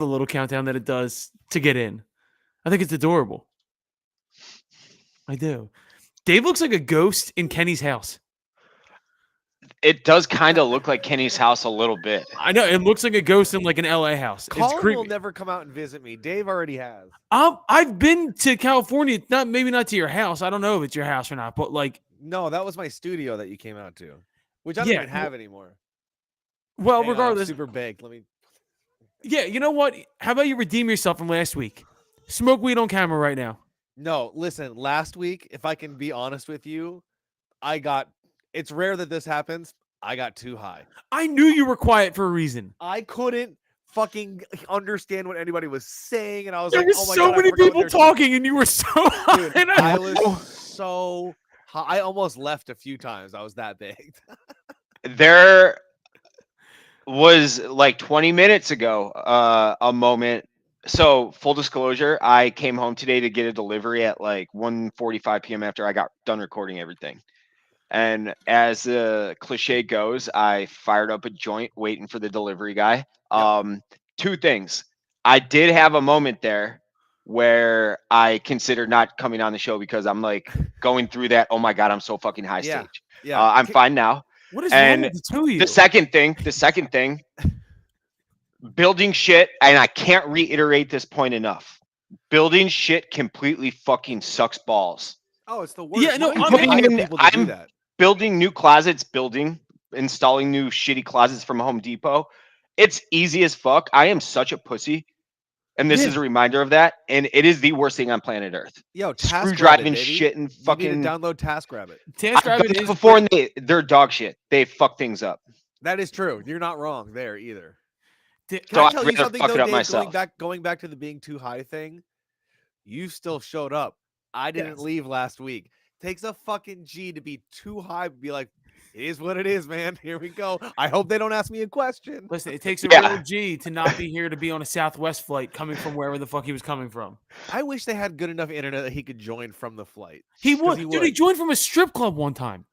the little countdown that it does to get in. I think it's adorable. I do. Dave looks like a ghost in Kenny's house. It does kind of look like Kenny's house a little bit. I know it looks like a ghost in like an LA house. It's Colin will creepy. never come out and visit me. Dave already has. I've been to California, maybe not to your house. I don't know if it's your house or not, but like, No, that was my studio that you came out to, which I don't yeah. even have anymore. Well, Hang on, I'm regardless, super baked. Let me. yeah. You know what? How about you redeem yourself from last week? Smoke weed on camera right now. No, listen. Last week, if I can be honest with you, I got. It's rare that this happens. I got too high. I knew you were quiet for a reason. I couldn't fucking understand what anybody was saying, and I was There like, were "Oh my so god, I many forgot what people they're saying." talking, and you were so high. Dude, and I was so high. I almost left a few times. I was that baked. There was like 20 minutes ago a moment. So full disclosure, I came home today to get a delivery at like 1:45 p.m. after I got done recording everything. And as the cliche goes, I fired up a joint waiting for the delivery guy. Two things. I did have a moment there where I considered not coming on the show because I'm like going through that, oh my God, I'm so fucking high Yeah, stage. yeah. I'm fine now. what is wrong And with the two of you? the second thing, building shit, and I can't reiterate this point enough. Building shit completely fucking sucks balls. Oh, it's the worst. Yeah, no, You I'm can't Putting hire in, people to do I'm that. building new closets, installing new shitty closets from Home Depot. It's easy as fuck. I am such a pussy. And this Yeah. is a reminder of that. And it is the worst thing on planet Earth. Yo, Screw TaskRabbit, driving baby. shit and You need fucking. to download TaskRabbit. Task I've done Rabbit it is before and they're dog shit. They fuck things up. That is true. You're not wrong there either. Can So I I'd tell you rather something fuck though, it up Dave? myself. Going back to the being too high thing, you still showed up. I didn't Yes. leave last week. Takes a fucking G to be too high, be like, it is what it is, man. Here we go. I hope they don't ask me a question. Listen, it takes a Yeah. real G to not be here to be on a Southwest flight coming from wherever the fuck he was coming from. I wish they had good enough internet that he could join from the flight. He 'Cause would. Dude, he joined from a strip club one time.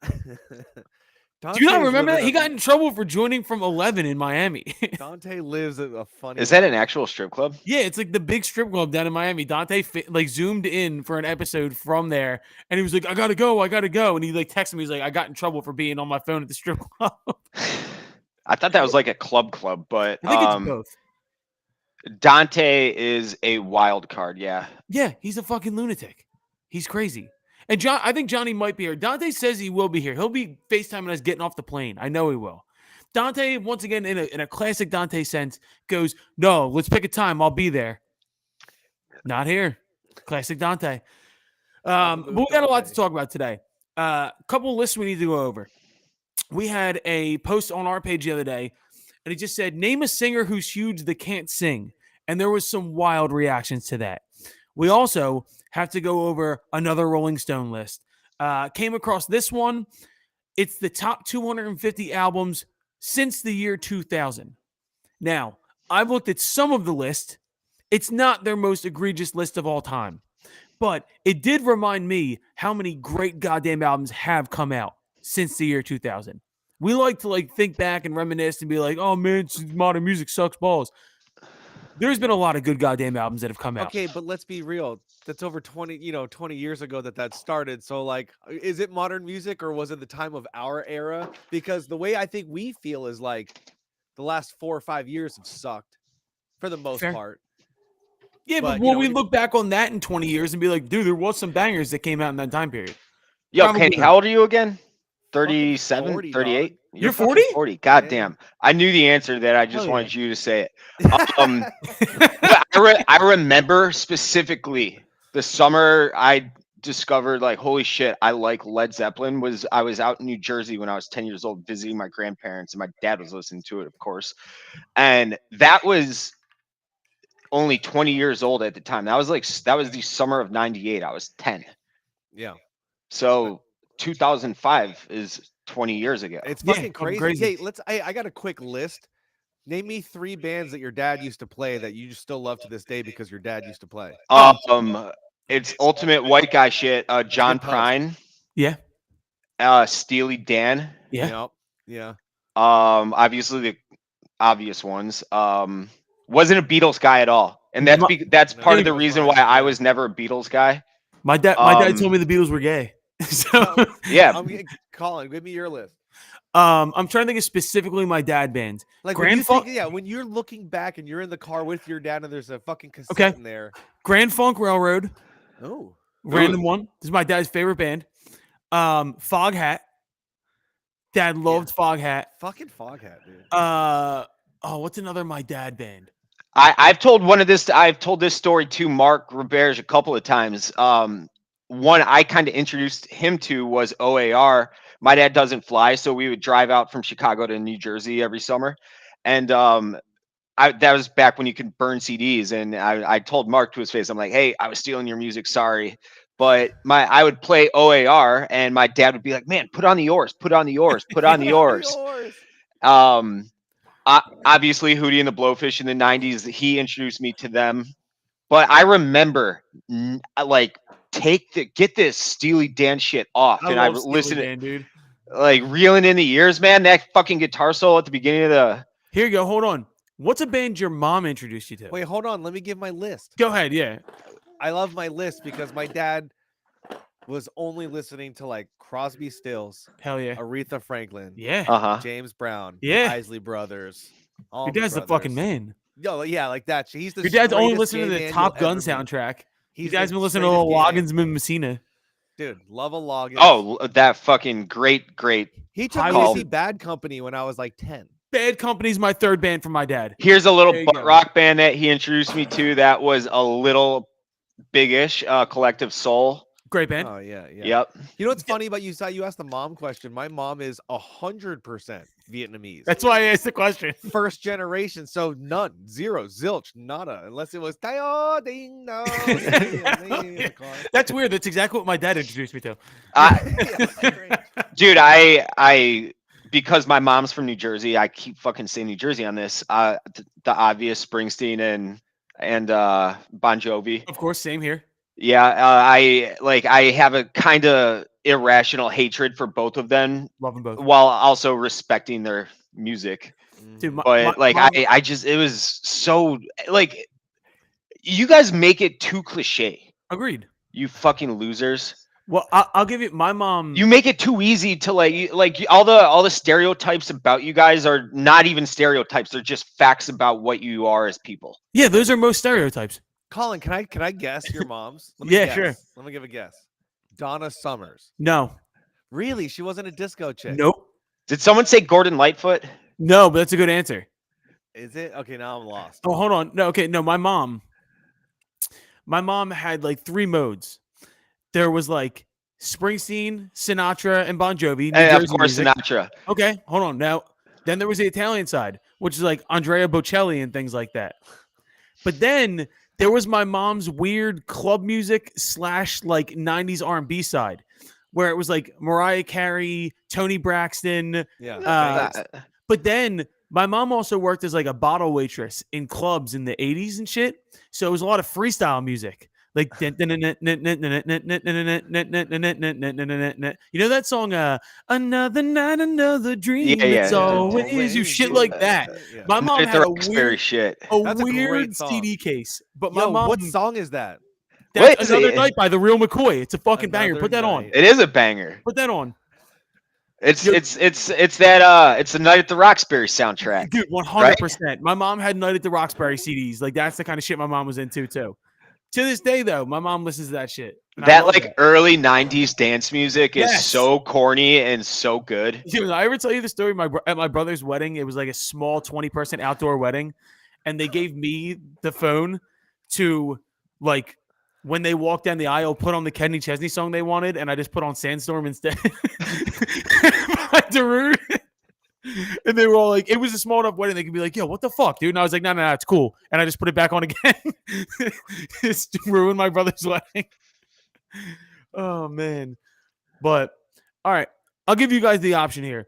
Do you not Dante's remember that? living He got in trouble for joining from 11 in Miami. Dante lives a funny Is that life. an actual strip club? Yeah, it's like the big strip club down in Miami. Dante like zoomed in for an episode from there, and he was like, "I gotta go, and he like texted me. He's like, "I got in trouble for being on my phone at the strip club." I thought that was like a club, but I think it's both. Dante is a wild card. Yeah. Yeah, he's a fucking lunatic. He's crazy. And I think Johnny might be here. Dante says he will be here. He'll be FaceTiming us getting off the plane. I know he will. Dante, once again, in a classic Dante sense, goes, "No, let's pick a time. I'll be there." Not here. Classic Dante. But we got a lot to talk about today. Couple lists we need to go over. We had a post on our page the other day, and it just said, "Name a singer who's huge that can't sing." And there was some wild reactions to that. We also have to go over another Rolling Stone list. Came across this one. It's the top 250 albums since the year 2000. Now, I've looked at some of the list. It's not their most egregious list of all time, but it did remind me how many great goddamn albums have come out since the year 2000. We like to think back and reminisce and be like, "Oh man, modern music sucks balls." There's been a lot of good goddamn albums that have come out. Okay, but let's be real. That's over 20 years ago that started. So like, is it modern music or was it the time of our era? Because the way I think we feel is like the last 4 or 5 years have sucked for the most Fair. part. Yeah, but But, will we look back on that in 20 years and be like, "Dude, there was some bangers that came out in that time period"? Yo, Probably Kenny, not. how old are you again? Fucking 37, 40, 38? dog. You're fucking 40? 40. God damn. I knew the answer to that. I just Hell wanted yeah. you to say it. But I remember specifically the summer I discovered, like, holy shit, I like Led Zeppelin. I was out in New Jersey when I was 10 years old visiting my grandparents, and my dad was listening to it, of course. And that was only 20 years old at the time. That was the summer of 98. I was 10. Yeah. So 2005 is 20 years ago. It's Yeah, fucking fucking crazy. crazy. Hey, I got a quick list. Name me 3 bands that your dad used to play that you still love to this day because your dad used to play. It's ultimate white guy shit. John good puff. Prine, Yeah. Steely Dan. Yeah. Yeah. Obviously the obvious ones. Wasn't a Beatles guy at all, and My- that's No, part of the that's reason fine, why I yeah. was never a Beatles guy. My dad told me the Beatles were gay. So Yeah, Colin, give me your list. I'm trying to think of specifically my dad band. Like when Grand you Funk, think, when you're looking back and you're in the car with your dad and there's a fucking cassette Okay. in there. Grand Funk Railroad, Oh, random one. This is my dad's favorite band. Fog Hat. Dad loved Fog Hat. fucking Foghat, dude. What's another my dad band? I've told this story to Mark Roberge a couple of times. One I kind of introduced him to was OAR. My dad doesn't fly, so we would drive out from Chicago to New Jersey every summer, and that was back when you could burn CDs. And I told Mark to his face, I'm like, "Hey, I was stealing your music, sorry." But I would play OAR, and my dad would be like, "Man, put on the yours, put on the yours, put on the yours." Obviously Hootie and the Blowfish in the 90s, he introduced me to them. But I remember like get this Steely Dan shit off. I And I love Steely listened Dan, dude. like reeling in the years, man. That fucking guitar solo at the beginning of the Here you go. Hold on. What's a band your mom introduced you to? Wait, hold on. Let me give my list. Go ahead. Yeah. I love my list because my dad was only listening to like Crosby, Stills, Hell yeah. Aretha Franklin, Yeah. James Brown, Yeah. Isley Brothers. Your dad's the fucking man. Yo, yeah, like that. He's the Your dad's only straightest listening to gay the man Top you'll Gun ever meet. soundtrack. He's Your dad's the been listening to straightest gay man. Loggins Messina. Dude, love a Loggins. Oh, that fucking great. He took me to call. see Bad Company when I was like 10. Bad Company's my third band from my dad. Here's a little There you butt go. rock band that he introduced me to that was a little big-ish, Collective Soul. Great band. Oh yeah. Yep. You know what's funny about you asked the mom question. My mom is 100% Vietnamese. That's why I asked the question. First generation, so none, zero, zilch, nada, unless it was Tayo ding no. That's weird. That's exactly what my dad introduced me to. Dude, I because my mom's from New Jersey, I keep fucking saying New Jersey on this. The obvious Springsteen and Bon Jovi. Of course, same here. Yeah, I have a kind of irrational hatred for both of them, Love them both. while also respecting their music. Dude, I just it was so like you guys make it too cliche. Agreed. You fucking losers. Well, I'll give you my mom. You make it too easy to all the stereotypes about you guys are not even stereotypes. They're just facts about what you are as people. Yeah, those are most stereotypes. Colin, can I guess your mom's? Yeah, sure. Let me give a guess. Donna Summers. No. Really? She wasn't a disco chick. Nope. Did someone say Gordon Lightfoot? No, but that's a good answer. Is it? Okay, now I'm lost. Oh, hold on. No, okay. No, my mom had like three modes. There was like Springsteen, Sinatra, and Bon Jovi. New And of Jersey course, music. Sinatra. Okay, hold on. Now, then there was the Italian side, which is like Andrea Bocelli and things like that. But then there was my mom's weird club music / like 90s R&B side, where it was like Mariah Carey, Toni Braxton. Yeah. But then my mom also worked as like a bottle waitress in clubs in the 80s and shit. So it was a lot of freestyle music. Like, you know that song, Another Night, Another Dream. It's always you, shit like that. Yeah. My mom had a weird, shit. That's a great weird song. CD case. But my Yo, mom, what song is that? that's What is Another it? Night by The Real McCoy. It's a fucking banger. Another Put that on. Night. It is a banger. Put that on. It's Yo- it's the Night at the Roxbury soundtrack. Dude, 100%. My mom had Night at the Roxbury CDs. Like, that's the kind of shit my mom was into, too. To this day, though, my mom listens to that shit. And I That love like early '90s dance music is Yes. so corny and so good. Dude, I ever tell you the story? At my brother's wedding, it was like a small 20% outdoor wedding, and they gave me the phone to like when they walked down the aisle, put on the Kenny Chesney song they wanted, and I just put on Sandstorm instead. By Darude. And they were all like, it was a small enough wedding. They could be like, yo, what the fuck, dude? And I was like, no, it's cool. And I just put it back on again. It's ruined my brother's wedding. Oh, man. But, all right. I'll give you guys the option here.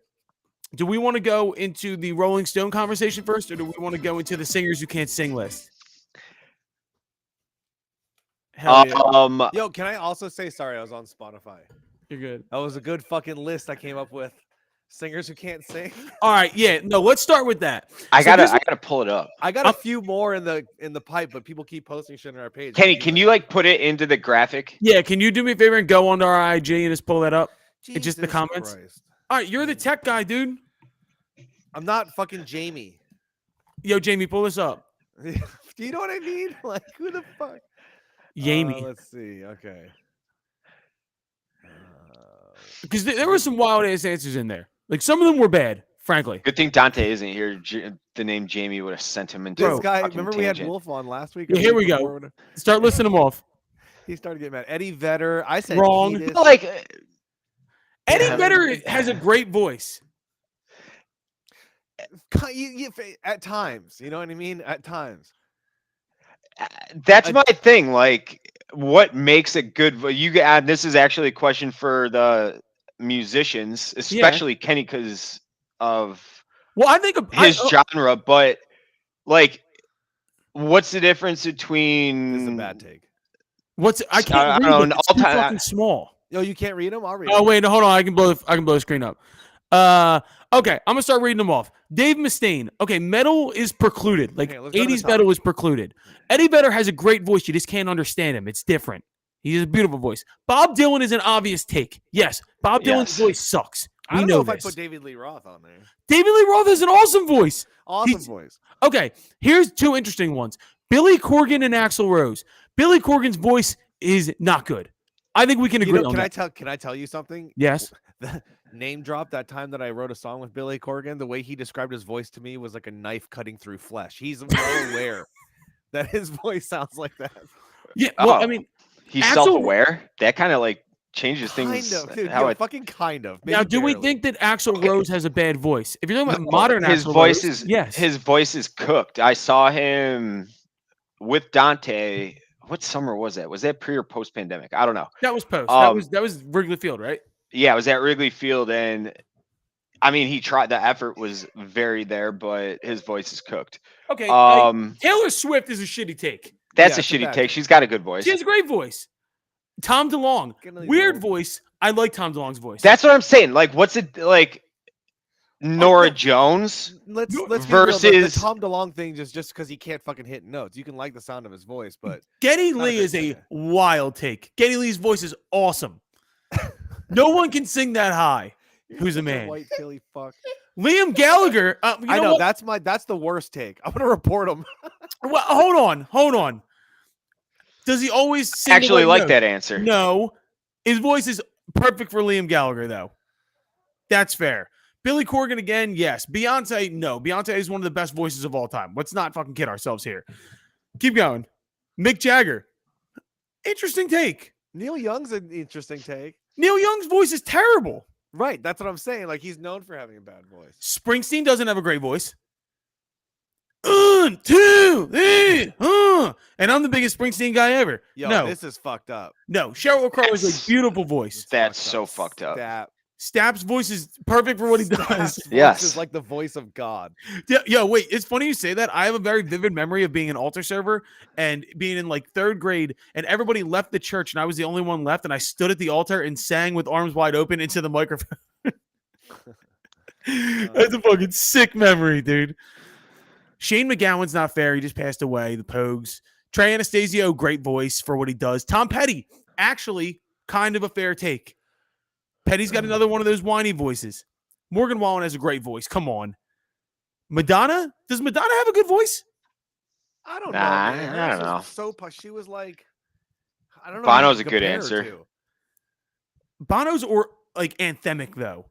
Do we want to go into the Rolling Stone conversation first, or do we want to go into the singers who can't sing list? Hell yeah. Yo, can I also say sorry? I was on Spotify. You're good. That was a good fucking list I came up with. Singers who can't sing. All right, yeah, no, let's start with that. I So this- gotta pull it up. I got a few more in the pipe, but people keep posting shit on our page. Kenny, can you like put it into the graphic? Yeah, can you do me a favor and go onto our IG and just pull that up? It's just the Jesus comments. Christ. All right, you're the tech guy, dude. I'm not fucking Jamie. Yo, Jamie, pull this up. Do you know what I mean? Like, who the fuck? Jamie. Let's see. Okay. Because there were some wild ass answers in there. Like some of them were bad, frankly. Good thing Dante isn't here. The name Jamie would have sent him into This a guy, fucking remember we had tangent. Wolf on last week? or Yeah, the here week we before, go. whatever? Start listing them off. He started getting mad. Eddie Vedder. I said Wrong. Kiedis. Like Eddie Yeah. Vedder has a great voice. At times, you know what I mean? At times. that's I- my thing. Like, what makes a good? You add. This is actually a question for the musicians, especially Kenny, because of Well, I think his genre. But like, what's the difference between? This is a bad take. I can't I read don't it. know, It's too all-time- fucking small. Yo, you can't read them? I'll read Oh them. wait, no, hold on. I can blow the screen up. Okay, I'm gonna start reading them off. Dave Mustaine. Okay, metal is precluded. Like Okay, let's go to the 80s top. metal is precluded. Eddie Vedder has a great voice. You just can't understand him. It's different. He has a beautiful voice. Bob Dylan is an obvious take. Yes, Bob Dylan's Yes. voice sucks. I We don't know know if this. I put David Lee Roth on there. David Lee Roth has an awesome voice. Awesome He's- voice. Okay, here's two interesting ones. Billy Corgan and Axl Rose. Billy Corgan's voice is not good. I think we can agree on that. Can I tell you something? Yes. The name drop that time that I wrote a song with Billy Corgan, the way he described his voice to me was like a knife cutting through flesh. He's well aware that his voice sounds like that. Yeah, well, Oh. I mean, He's Axl- self-aware. That kind of like changes Kind things. of, dude. how Yeah, it, fucking kind of. now, maybe do we barely. think that Axl Okay. Rose has a bad voice? If you're talking about No, modern his Axl voice Rose, is yes. his voice is cooked. I saw him with Dante. What summer was that? Was that pre or post pandemic? I don't know. That was post. Um, that was Wrigley Field, right? Yeah, it was at Wrigley Field, and I mean, he tried. The effort was very there, but his voice is cooked. Okay. Um, Taylor Swift is a shitty take. that's yeah, a it's a shitty bad take. take. She's got a good voice. She has a great voice. Tom DeLonge, Getting weird old. voice. I like Tom DeLonge's voice. That's what I'm saying. Like, what's it like? Nora no. Jones. Let's be real, versus- the Tom DeLonge thing just because he can't fucking hit notes. You can like the sound of his voice, but Geddy Not a Lee great is a singer. wild take. Geddy Lee's voice is awesome. No one can sing that high. you're Who's a such man? White Philly fuck. Liam Gallagher. You I know know what? that's the worst take. I'm gonna report him. Well, hold on. Does he always sing? the Actually, right like note? that answer. No, his voice is perfect for Liam Gallagher, though. That's fair. Billy Corgan again, yes. Beyonce, no. Beyonce is one of the best voices of all time. Let's not fucking kid ourselves here. Keep going. Mick Jagger, interesting take. Neil Young's an interesting take. Neil Young's voice is terrible. Right, that's what I'm saying. Like he's known for having a bad voice. Springsteen doesn't have a great voice. 1, 2, 3, and I'm the biggest Springsteen guy ever. Yo, no, this is fucked up. no. Sheryl Crow is That's- a beautiful voice. That's so fucked up. That Stapp's voice is perfect for what he does. Yes. is like the voice of God. Yeah, yo, wait. It's funny you say that. I have a very vivid memory of being an altar server and being in like 3rd grade, and everybody left the church, and I was the only one left, and I stood at the altar and sang with arms wide open into the microphone. That's a fucking sick memory, dude. Shane McGowan's not fair. He just passed away. The Pogues. Trey Anastasio, great voice for what he does. Tom Petty, actually, kind of a fair take. Petty's got another one of those whiny voices. Morgan Wallen has a great voice. Come on. Madonna? Does Madonna have a good voice? I don't Nah, know. Man. I Hers don't was So she was like, I don't know. Bono's who to a good compare her answer. to. Bono's or like anthemic though.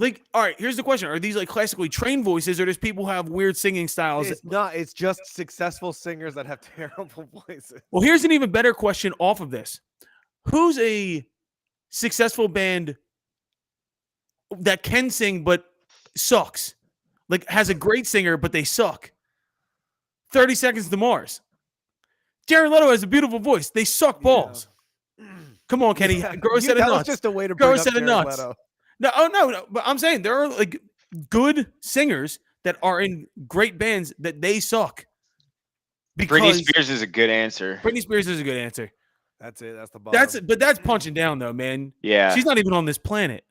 Like, all right, here's the question. Are these like classically trained voices or does people have weird singing styles? It's not. It's just successful singers that have terrible voices. Well, here's an even better question off of this. Who's a successful band that can sing but sucks? Like has a great singer but they suck. 30 Seconds to Mars. Jared Leto has a beautiful voice. They suck balls. Come on, Kenny. Yeah, Grow a set of that was nuts. just a way to Grow bring a up set of Jared nuts. Leto. No. But I'm saying there are like good singers that are in great bands that they suck. Britney Spears is a good answer. Britney Spears is a good answer. That's it. That's the bottom. But that's punching down though, man. Yeah. She's not even on this planet.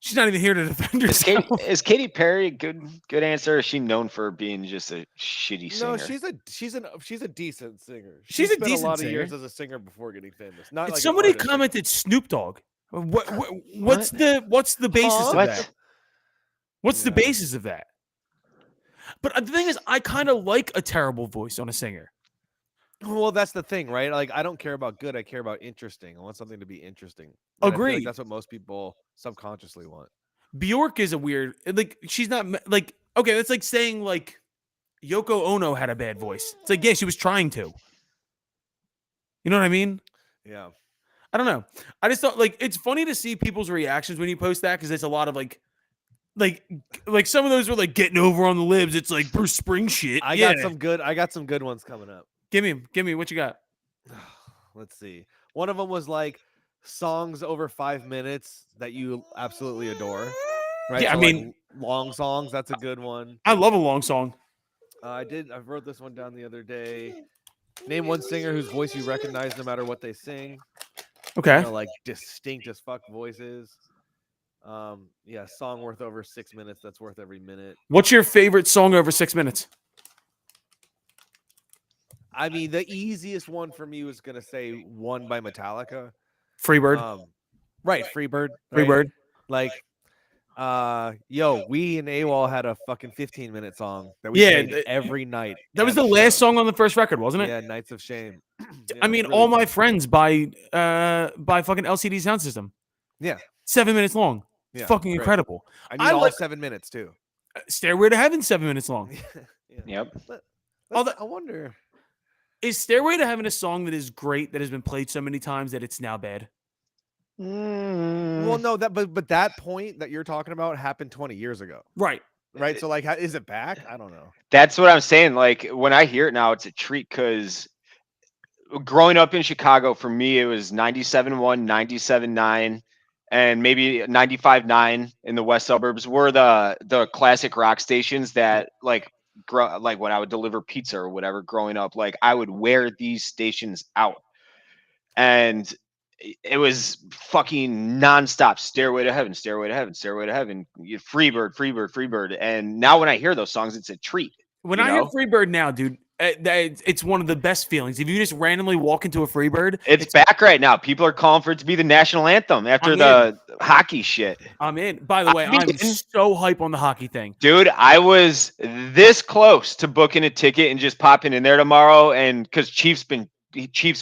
She's not even here to defend Is herself. Katy Perry a good answer? Or is she known for being just a shitty No, singer? she's a decent singer. She She's a spent a decent lot of singer. years as a singer before getting famous. Not like an Somebody artist. Like, commented Snoop Dogg. What's What? the basis Huh? of that? What? What's the Yeah. basis of that? But the thing is, I kind of like a terrible voice on a singer. Well, that's the thing, right? Like, I don't care about good. I care about interesting. I want something to be interesting. And I feel like Agreed. that's what most people subconsciously want. Bjork is a weird, like, she's not like, okay, that's like saying like Yoko Ono had a bad voice. It's like, yeah, she was trying to. You know what I mean? Yeah. I don't know. I just thought like it's funny to see people's reactions when you post that because it's a lot of like some of those were like getting over on the libs. It's like Bruce Spring shit. I Yeah. got some good ones coming up. Give me what you got. Let's see. One of them was like songs over 5 minutes that you absolutely adore. Right? Yeah, So, I like, mean, long songs, that's a good one. I love a long song. I wrote this one down the other day. Name one singer whose voice you recognize no matter what they sing. Okay. You know, like distinct as fuck voices. Yeah, song worth over 6 minutes. That's worth every minute. What's your favorite song over 6 minutes? I mean, the easiest one for me was gonna say "One" by Metallica. Freebird. Right, Freebird. Right? Freebird. Like, yo, we and AWOL had a fucking 15-minute song that we Yeah, played every night. That was at the a last show. song on the first record, wasn't it? Yeah, Nights of Shame. I mean, really All My fun. Friends by fucking LCD Sound System. Yeah. 7 minutes long. Yeah, Fucking great. incredible. I need I all like- 7 minutes too. Stairway to Heaven, 7 minutes long. Yeah. Yep. I wonder. Is Stairway to Heaven a song that is great that has been played so many times that it's now bad? Well, no, but that point that you're talking about happened 20 years ago, Right. right? So, like, is it back? I don't know. That's what I'm saying. Like when I hear it now, it's a treat because growing up in Chicago, for me, it was 97.1, 97.9, and maybe 95.9 in the west suburbs were the classic rock stations that like when I would deliver pizza or whatever growing up, like I would wear these stations out. And it was fucking nonstop. Stairway to Heaven, Stairway to Heaven, Stairway to Heaven, Freebird, Freebird, Freebird. And now when I hear those songs, it's a treat. When you I hear know? Freebird now, dude, it's one of the best feelings. If you just randomly walk into a Freebird, It's back right now. People are calling for it to be the national anthem after the hockey shit. I'm in. By the way, I'm so hype on the hockey thing. Dude, I was this close to booking a ticket and just popping in there tomorrow. And because Chiefs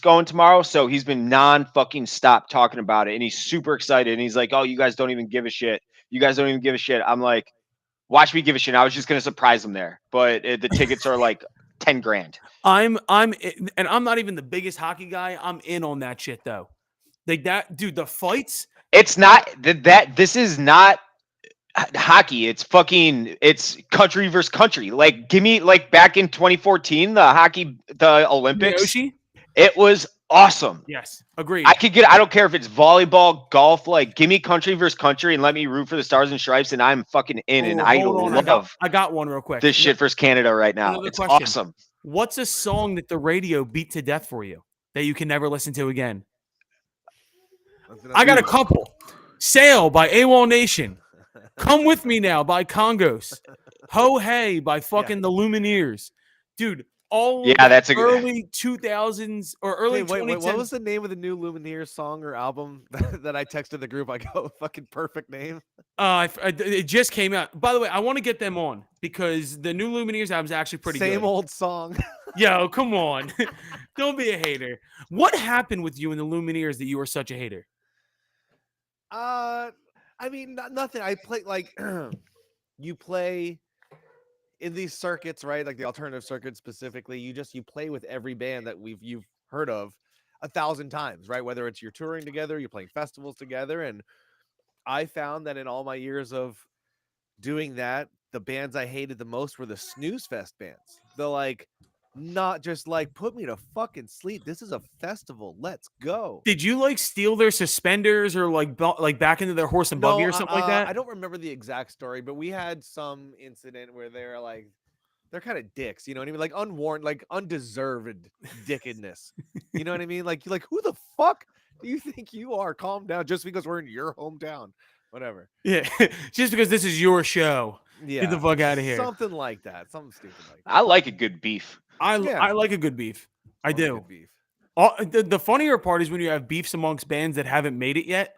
going tomorrow, so he's been fucking stop talking about it. And he's super excited. And he's like, oh, you guys don't even give a shit. You guys don't even give a shit. I'm like, watch me give a shit. I was just going to surprise him there. But the tickets are like 10 grand. And I'm not even the biggest hockey guy. I'm in on that shit though. Like that, dude, the fights. It's not this is not hockey. It's country versus country. Like give me like back in 2014, the Olympics. Yoshi? It was awesome. Yes, agreed. I don't care if it's volleyball, golf, like give me country versus country and let me root for the Stars and Stripes and I'm fucking in and I love I got one real quick. this shit versus Canada right now. Another It's question. awesome. What's a song that the radio beat to death for you that you can never listen to again? I got a couple. Sail by AWOL Nation. Come With Me Now by Congos. Ho Hey by fucking the Lumineers. Dude, all that's a good early 2000s or early 2010s. What was the name of the new Lumineers song or album that I texted the group? I go, fucking perfect name. It just came out. By the way, I want to get them on because the new Lumineers album is actually pretty good. Same old song. Yo, come on. Don't be a hater. What happened with you and the Lumineers that you were such a hater? I mean, nothing. I play like you play in these circuits, right? Like the alternative circuit specifically. You play with every band that you've heard of 1,000 times, right? Whether it's you're touring together, you're playing festivals together, and I found that in all my years of doing that, the bands I hated the most were the snooze fest bands. The like, not just like put me to fucking sleep. This is a festival. Let's go. Did you like steal their suspenders or like back into their horse and buggy or something like that? I don't remember the exact story, but we had some incident where they're kind of dicks, you know what I mean? Like unwarranted, like undeserved dickedness. You know what I mean? Like who the fuck do you think you are? Calm down, just because we're in your hometown. Whatever. Yeah, just because this is your show. Yeah. Get the fuck out of here. Something like that. Something stupid like that. I like a good beef. I Yeah. like a good beef. I Love do. good beef. The funnier part is when you have beefs amongst bands that haven't made it yet.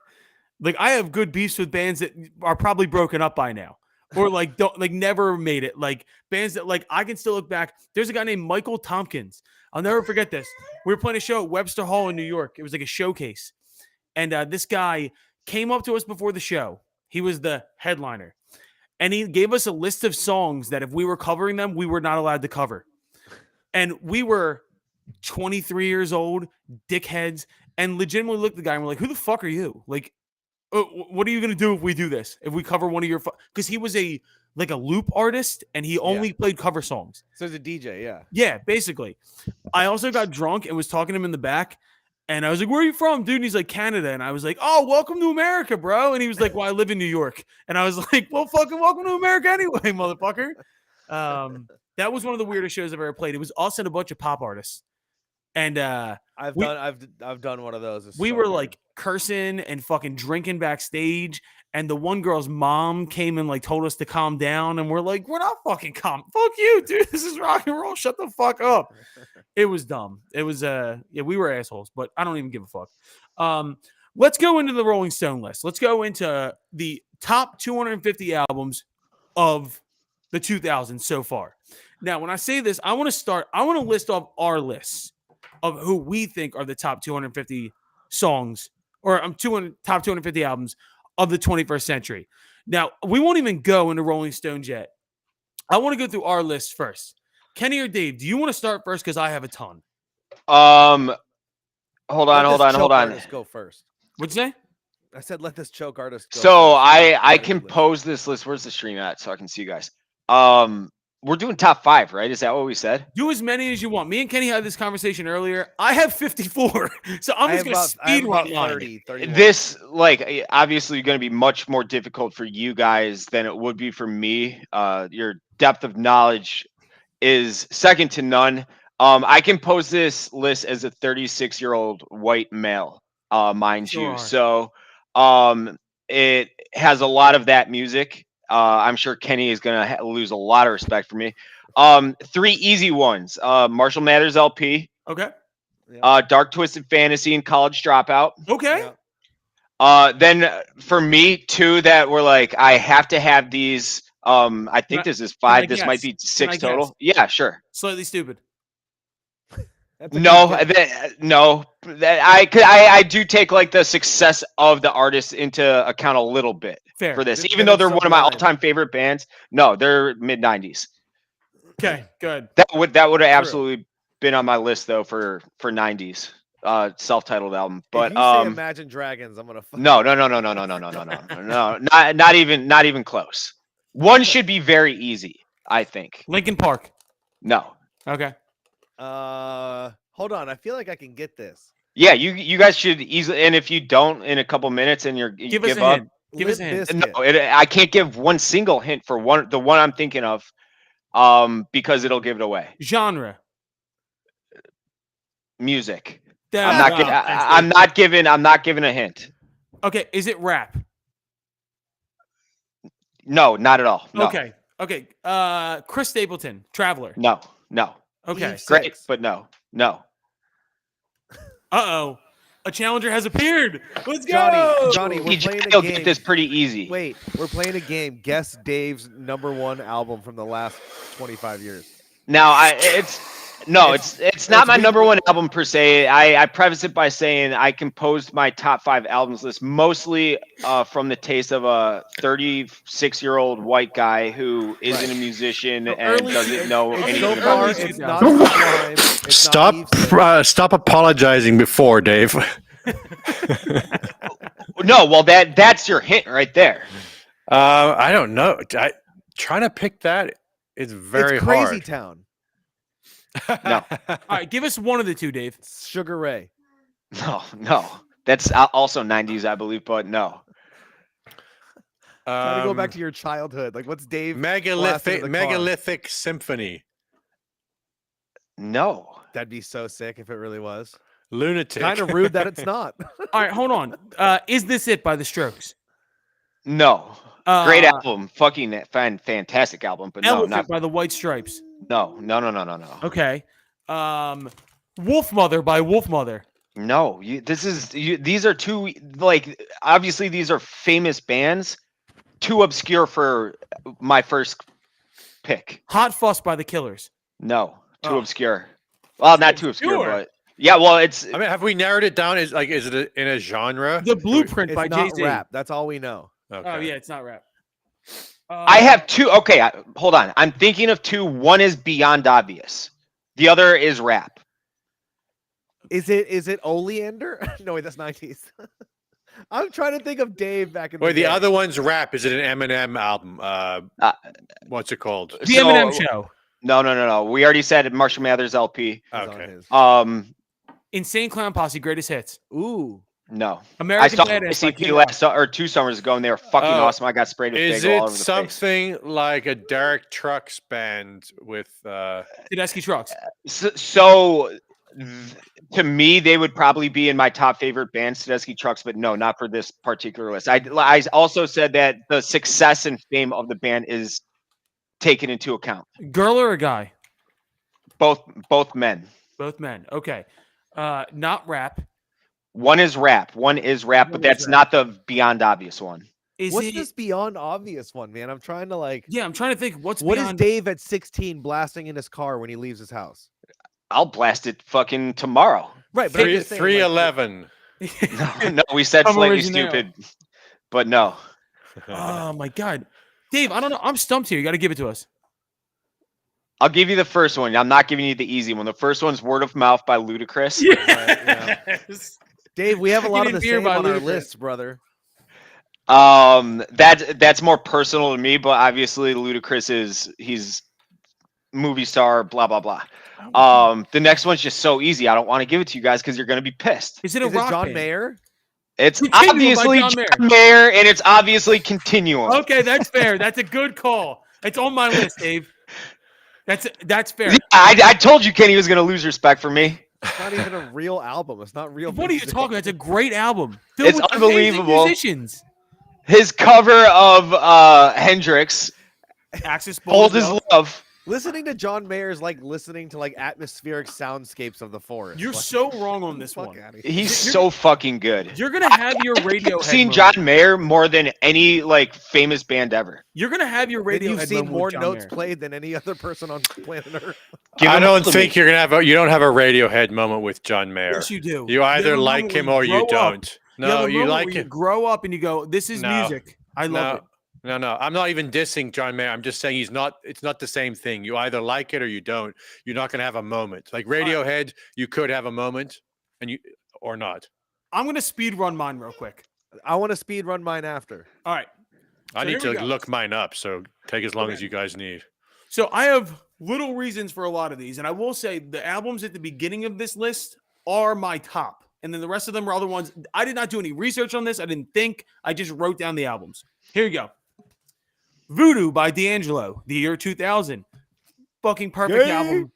Like I have good beefs with bands that are probably broken up by now, or like don't like never made it. Like bands that like I can still look back. There's a guy named Michael Tompkins. I'll never forget this. We were playing a show at Webster Hall in New York. It was like a showcase, and this guy came up to us before the show. He was the headliner, and he gave us a list of songs that if we were covering them, we were not allowed to cover, and we were 23 years old, dickheads, and legitimately looked at the guy and we're like, who the fuck are you? Like, what are you going to do if we do this? If we cover one of your, because he was a loop artist and he only played cover songs. So he's a DJ, yeah. Yeah, basically. I also got drunk and was talking to him in the back. And I was like, where are you from, dude? And he's like, Canada. And I was like, oh, welcome to America, bro. And he was like, well, I live in New York. And I was like, well, fucking welcome to America anyway, motherfucker. That was one of the weirdest shows I've ever played. It was us and a bunch of pop artists. And I've done one of those. It's we so were weird. like cursing and fucking drinking backstage. And the one girl's mom came and like told us to calm down. And we're like, we're not fucking calm. Fuck you, dude. This is rock and roll. Shut the fuck up. It was dumb. It was we were assholes, but I don't even give a fuck. Let's go into the Rolling Stone list. Let's go into the top 250 albums of the 2000s so far. Now, when I say this, I want to list off our lists of who we think are the top 250 songs or top 250 albums of the 21st century. Now, we won't even go into Rolling Stones yet. I want to go through our list first. Kenny or Dave, do you want to start first? Because I have a ton. Hold on. Artist go first. What'd you say? I said let this choke artist go. So first. I compose this list. Where's the stream at so I can see you guys? We're doing top 5, right? Is that what we said? Do as many as you want. Me and Kenny had this conversation earlier. I have 54, so I'm just going to speed run 30. This, like, obviously going to be much more difficult for you guys than it would be for me. Your depth of knowledge is second to none. I compose this list as a 36-year-old white male, mind you. So it has a lot of that music. I'm sure Kenny is going to lose a lot of respect for me. 3 easy ones. Marshall Mathers LP. Okay. Dark Twisted Fantasy and College Dropout. Okay. Then for me, 2 that were like, I have to have these. I think this is 5. This might be 6 total. Yeah, sure. Slightly Stupid. No. I do take like the success of the artist into account a little bit. Fair. For this, even though they're one of my all-time favorite bands. No, they're mid-90s. Okay, good. That would have absolutely been on my list though for 90s self-titled album. But if you say Imagine Dragons, I'm gonna no, not even close. One should be very easy, I think. Linkin Park. No. Okay. Hold on, I feel like I can get this. Yeah, you guys should easily, and if you don't in a couple minutes and you give give us a up. hint. Give us a hint. No, I can't give one single hint for the one I'm thinking of, because it'll give it away. Genre. Music. I'm not giving a hint. Okay, is it rap? No, not at all. No. Okay. Chris Stapleton, Traveler. No. Okay. Great, but no. Uh-oh. A challenger has appeared. Let's go. Johnny, we're playing a You'll game. get this pretty easy. Wait, we're playing a game. Guess Dave's #1 album from the last 25 years. Now, it's not my #1 album per se. I preface it by saying I composed my top 5 albums list mostly from the taste of a 36-year-old white guy who isn't a musician and doesn't know anything about music. It's not Sublime. Stop apologizing before, Dave. No, well that's your hint right there. I don't know. Trying to pick that is very it's Crazy hard. Town. No. All right, give us one of the two, Dave. Sugar Ray. No. That's also 90s, I believe, but no. Try to go back to your childhood. Like, what's Dave? Megalithic Symphony. No. That'd be so sick if it really was. Lunatic. Kind of rude that it's not. All right, hold on. Is This It by The Strokes? No. Great Uh, album. Fucking fantastic album. But no, Elephant not by the White Stripes. no. Okay. Wolf Mother by Wolf Mother. No, these are two, like, obviously these are famous bands, too obscure for my first pick. Hot Fuss by the Killers. No, too Oh. obscure. Well, Too not too obscure, obscure. but yeah, well, it's I mean, have we narrowed it down? Is it in a genre? The Blueprint It's by not Jay-Z. rap. That's all we know. Okay. Oh yeah, it's not rap. I have two. Okay, hold on. I'm thinking of two. One is Beyond Obvious. The other is rap. Is it Oleander? No, wait, that's 90s. I'm trying to think of Dave back in the Wait, the day. other one's rap. Is it an Eminem album? What's it called? The Eminem Show. No. We already said Marshall Mathers LP. He's on Okay. his. Insane Clown Posse Greatest Hits. Ooh. No. American I saw Badass by Kid CP Rock. or 2 summers ago, and they were fucking awesome. I got sprayed with Is bagel all it over the face. something like a Derek Trucks band with? Tedeschi Trucks. So to me, they would probably be in my top favorite bands, Tedeschi Trucks, but no, not for this particular list. I also said that the success and fame of the band is taken into account. Girl or a guy? Both men. Both men. Okay. Not rap. One is rap, but that's not the Beyond Obvious one. What's this Beyond Obvious one, man? I'm trying to like. Yeah, I'm trying to think. What is Dave at 16 blasting in his car when he leaves his house? I'll blast it fucking tomorrow. Right, but 311. No, we said I'm slightly original. stupid, but no. Oh my god, Dave! I don't know. I'm stumped here. You got to give it to us. I'll give you the first one. I'm not giving you the easy one. The first one's Word of Mouth by Ludacris. Yes. Dave, we have a lot of the Beer same by on our Ludacris. lists, brother. That's more personal to me, but obviously Ludacris he's movie star, blah blah blah. The next one's just so easy. I don't want to give it to you guys because you're gonna be pissed. Is it a Is it rock John band? Mayer? It's Continuum by obviously John John Mayer, and it's obviously Continuum. Okay, that's fair. That's a good call. It's on my list, Dave. That's fair. Yeah, I told you Kenny was gonna lose respect for me. It's not even a real album. It's not real. What are you music. talking about? It's a great album. It's with amazing unbelievable. musicians. His cover of Hendrix, Axis Bold as Love. Listening to John Mayer is like listening to like atmospheric soundscapes of the forest. You're Like, so wrong on this fuck one. outta here. He's so fucking good. You're gonna have your radio. I've seen John Mayer more than any like famous band ever. You're gonna have your Then radio. you've seen more notes played than any other person on planet Earth. I don't think you're gonna have you don't have a Radiohead moment with John Mayer. Yes, you do. You either have a like moment him where or you grow up. don't. You have No, a you moment like where you him. grow up and you go, "This is No. music. I love it." No. I'm not even dissing John Mayer. I'm just saying it's not the same thing. You either like it or you don't. You're not gonna have a moment. Like Radiohead, you could have a moment or not. I'm gonna speed run mine real quick. I want to speed run mine after. All right. I So need here we to go. look mine up, so take as long Okay. as you guys need. So I have little reasons for a lot of these, and I will say the albums at the beginning of this list are my top, and then the rest of them are other ones. I did not do any research on this. I didn't think. I just wrote down the albums. Here you go. Voodoo by D'Angelo, the year 2000. Fucking perfect Yay. album.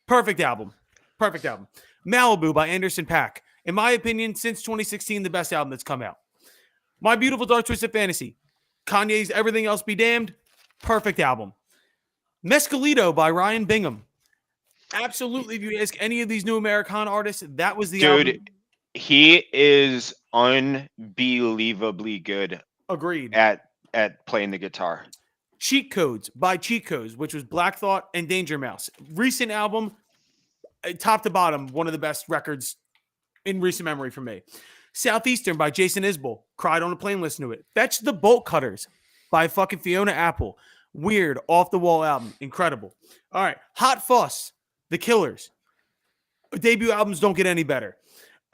Perfect album. Perfect album. Malibu by Anderson .Paak. In my opinion, since 2016, the best album that's come out. My Beautiful Dark Twisted Fantasy. Kanye's Everything Else Be Damned. Perfect album. Mescalito by Ryan Bingham. Absolutely, if you ask any of these new Americana artists, that was the album. Dude, he is unbelievably good Agreed. at playing the guitar. Cheat Codes by Cheat Codes, which was Black Thought and Danger Mouse. Recent album, top to bottom, one of the best records in recent memory for me. Southeastern by Jason Isbell. Cried on a plane listening to it. Fetch the Bolt Cutters by fucking Fiona Apple. Weird, off the wall album. Incredible. All right. Hot Fuss, The Killers. Debut albums don't get any better.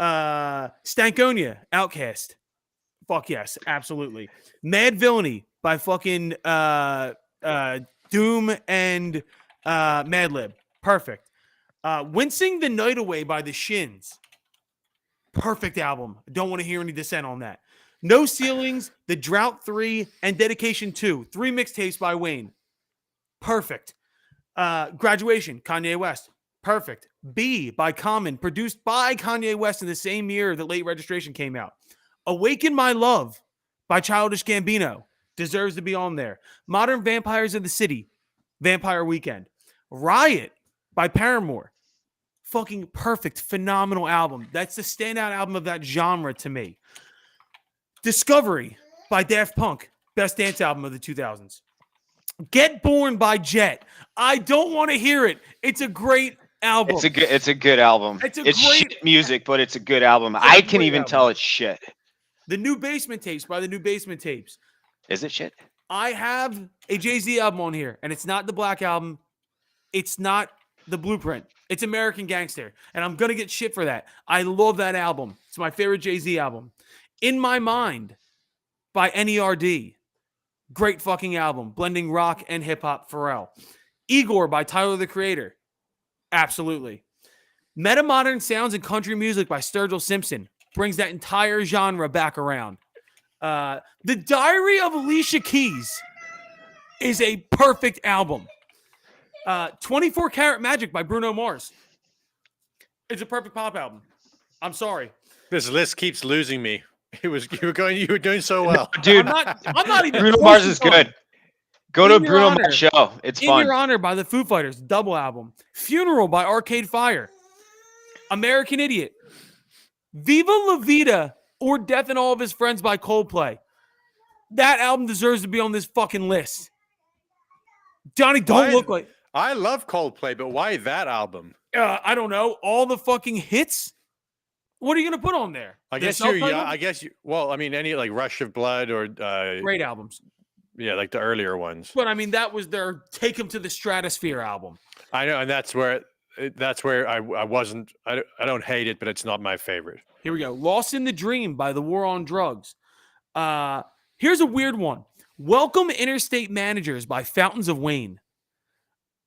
Stankonia, Outcast. Fuck yes, absolutely. Mad Villainy by fucking Doom and Madlib. Perfect. Wincing the Night Away by the Shins. Perfect album. Don't want to hear any dissent on that. No Ceilings, The Drought 3, and Dedication 2. 3 mixtapes by Wayne. Perfect. Graduation, Kanye West. Perfect. B by Common, produced by Kanye West in the same year that Late Registration came out. Awaken My Love by Childish Gambino. Deserves to be on there. Modern Vampires of the City, Vampire Weekend. Riot by Paramore. Fucking perfect, phenomenal album. That's the standout album of that genre to me. Discovery by Daft Punk. Best dance album of the 2000s. Get Born by Jet. I don't want to hear it. It's a great album. It's a good album. It's a It's great- shit music, but it's a good album. It's a I can great even album. tell it's shit. The New Basement Tapes by the New Basement Tapes. Is it shit? I have a Jay-Z album on here, and it's not the Black Album. It's not the Blueprint. It's American Gangster, and I'm going to get shit for that. I love that album. It's my favorite Jay-Z album. In My Mind by NERD. Great fucking album. Blending rock and hip-hop. Pharrell. Igor by Tyler, the Creator. Absolutely. Metamodern Sounds and Country Music by Sturgill Simpson. Brings that entire genre back around. The Diary of Alicia Keys is a perfect album. 24 Karat Magic by Bruno Mars. It's a perfect pop album. I'm sorry. This list keeps losing me. You were doing so well. Dude, I'm not even Bruno close Mars to is done. good. Go to In a Your Bruno Honor. Mars show. It's In fun. Your Honor by the Foo Fighters, double album. Funeral by Arcade Fire. American Idiot. Viva La Vida or Death and All of His Friends by Coldplay. That album deserves to be on this fucking list. Johnny, don't Why- look like... I love Coldplay, but why that album? I don't know. All the fucking hits? What are you going to put on there? I The guess you're. self-titled? Yeah, I guess you. Well, I mean, any like Rush of Blood or Great albums. yeah, like the earlier ones. But I mean, that was their Take 'Em to the Stratosphere album. I know, and that's where I wasn't. I don't hate it, but it's not my favorite. Here we go. Lost in the Dream by The War on Drugs. Here's a weird one. Welcome Interstate Managers by Fountains of Wayne.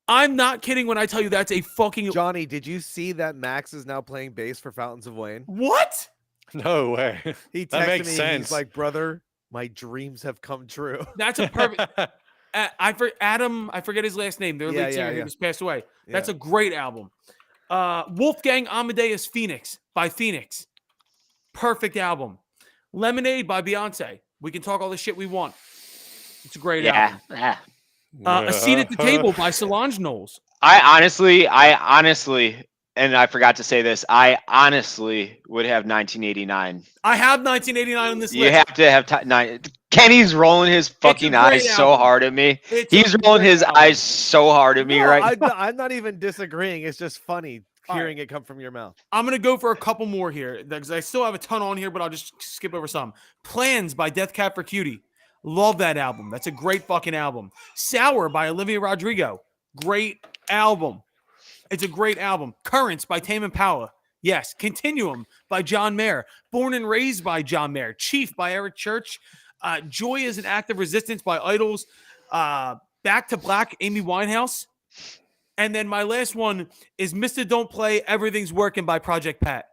I'm not kidding when I tell you that's a fucking... Johnny, did you see that Max is now playing bass for Fountains of Wayne? What? No way. He That texted makes me. sense. He's like, brother, my dreams have come true. That's a perfect... Adam, I forget his last name. Their lead singer who just passed away. That's a great album. Wolfgang Amadeus Phoenix by Phoenix. Perfect album. Lemonade by Beyonce. We can talk all the shit we want. It's a great album. Yeah. A Seat at the Table by Solange Knowles. I honestly, and I forgot to say this, I honestly would have 1989. I have 1989 on this You list. have to have nine. Kenny's rolling his fucking great eyes so album. hard at me. It's a He's rolling great his album. eyes so hard at me No, right now. I'm not even disagreeing. It's just funny All hearing it come from your mouth. I'm going to go for a couple more here because I still have a ton on here, but I'll just skip over some. Plans by Death Cab for Cutie. Love that album. That's a great fucking album. Sour by Olivia Rodrigo. Great album. It's a great album. Currents by Tame Impala. Yes. Continuum by John Mayer. Born and Raised by John Mayer. Chief by Eric Church. Joy is an Act of Resistance by Idols. Back to Black, Amy Winehouse. And then my last one is Mr. Don't Play, Everything's Working by Project Pat.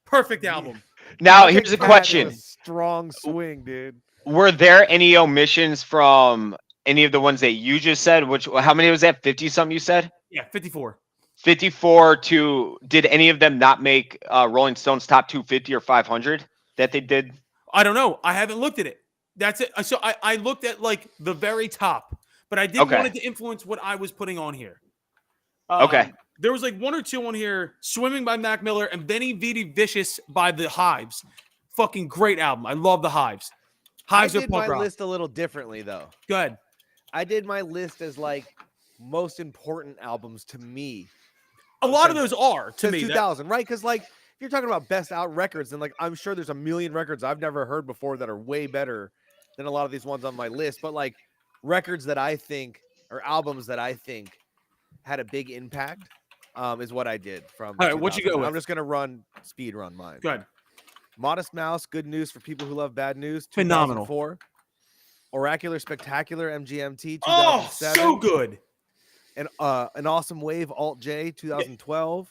Perfect album. Now, Project here's a Pat question. is a strong swing, dude. Were there any omissions from any of the ones that you just said? How many was that? 50 something you said? Yeah, 54. 54 to, did any of them not make Rolling Stone's top 250 or 500 that they did? I don't know. I haven't looked at it. That's it. So I looked at like the very top, but I didn't want it to influence what I was putting on here. Okay. There was like one or two on here. Swimming by Mac Miller and Benny Vidi Vicious by The Hives. Fucking great album. I love The Hives. Hives I are did my punk rock. list a little differently, though. Go ahead. I did my list as like most important albums to me. A lot of those are to Since me. 2000, right? Because like if you're talking about best out records, then like I'm sure there's a million records I've never heard before that are way better than a lot of these ones on my list. But like records that I think or albums that I think had a big impact is what I did from. All right, what you go 2000. with? I'm just gonna speed run mine. Go ahead. Modest Mouse, Good News for People Who Love Bad News. Phenomenal. 2004. Oracular Spectacular, MGMT. 2007. Oh, so good. And An Awesome Wave, Alt J, 2012.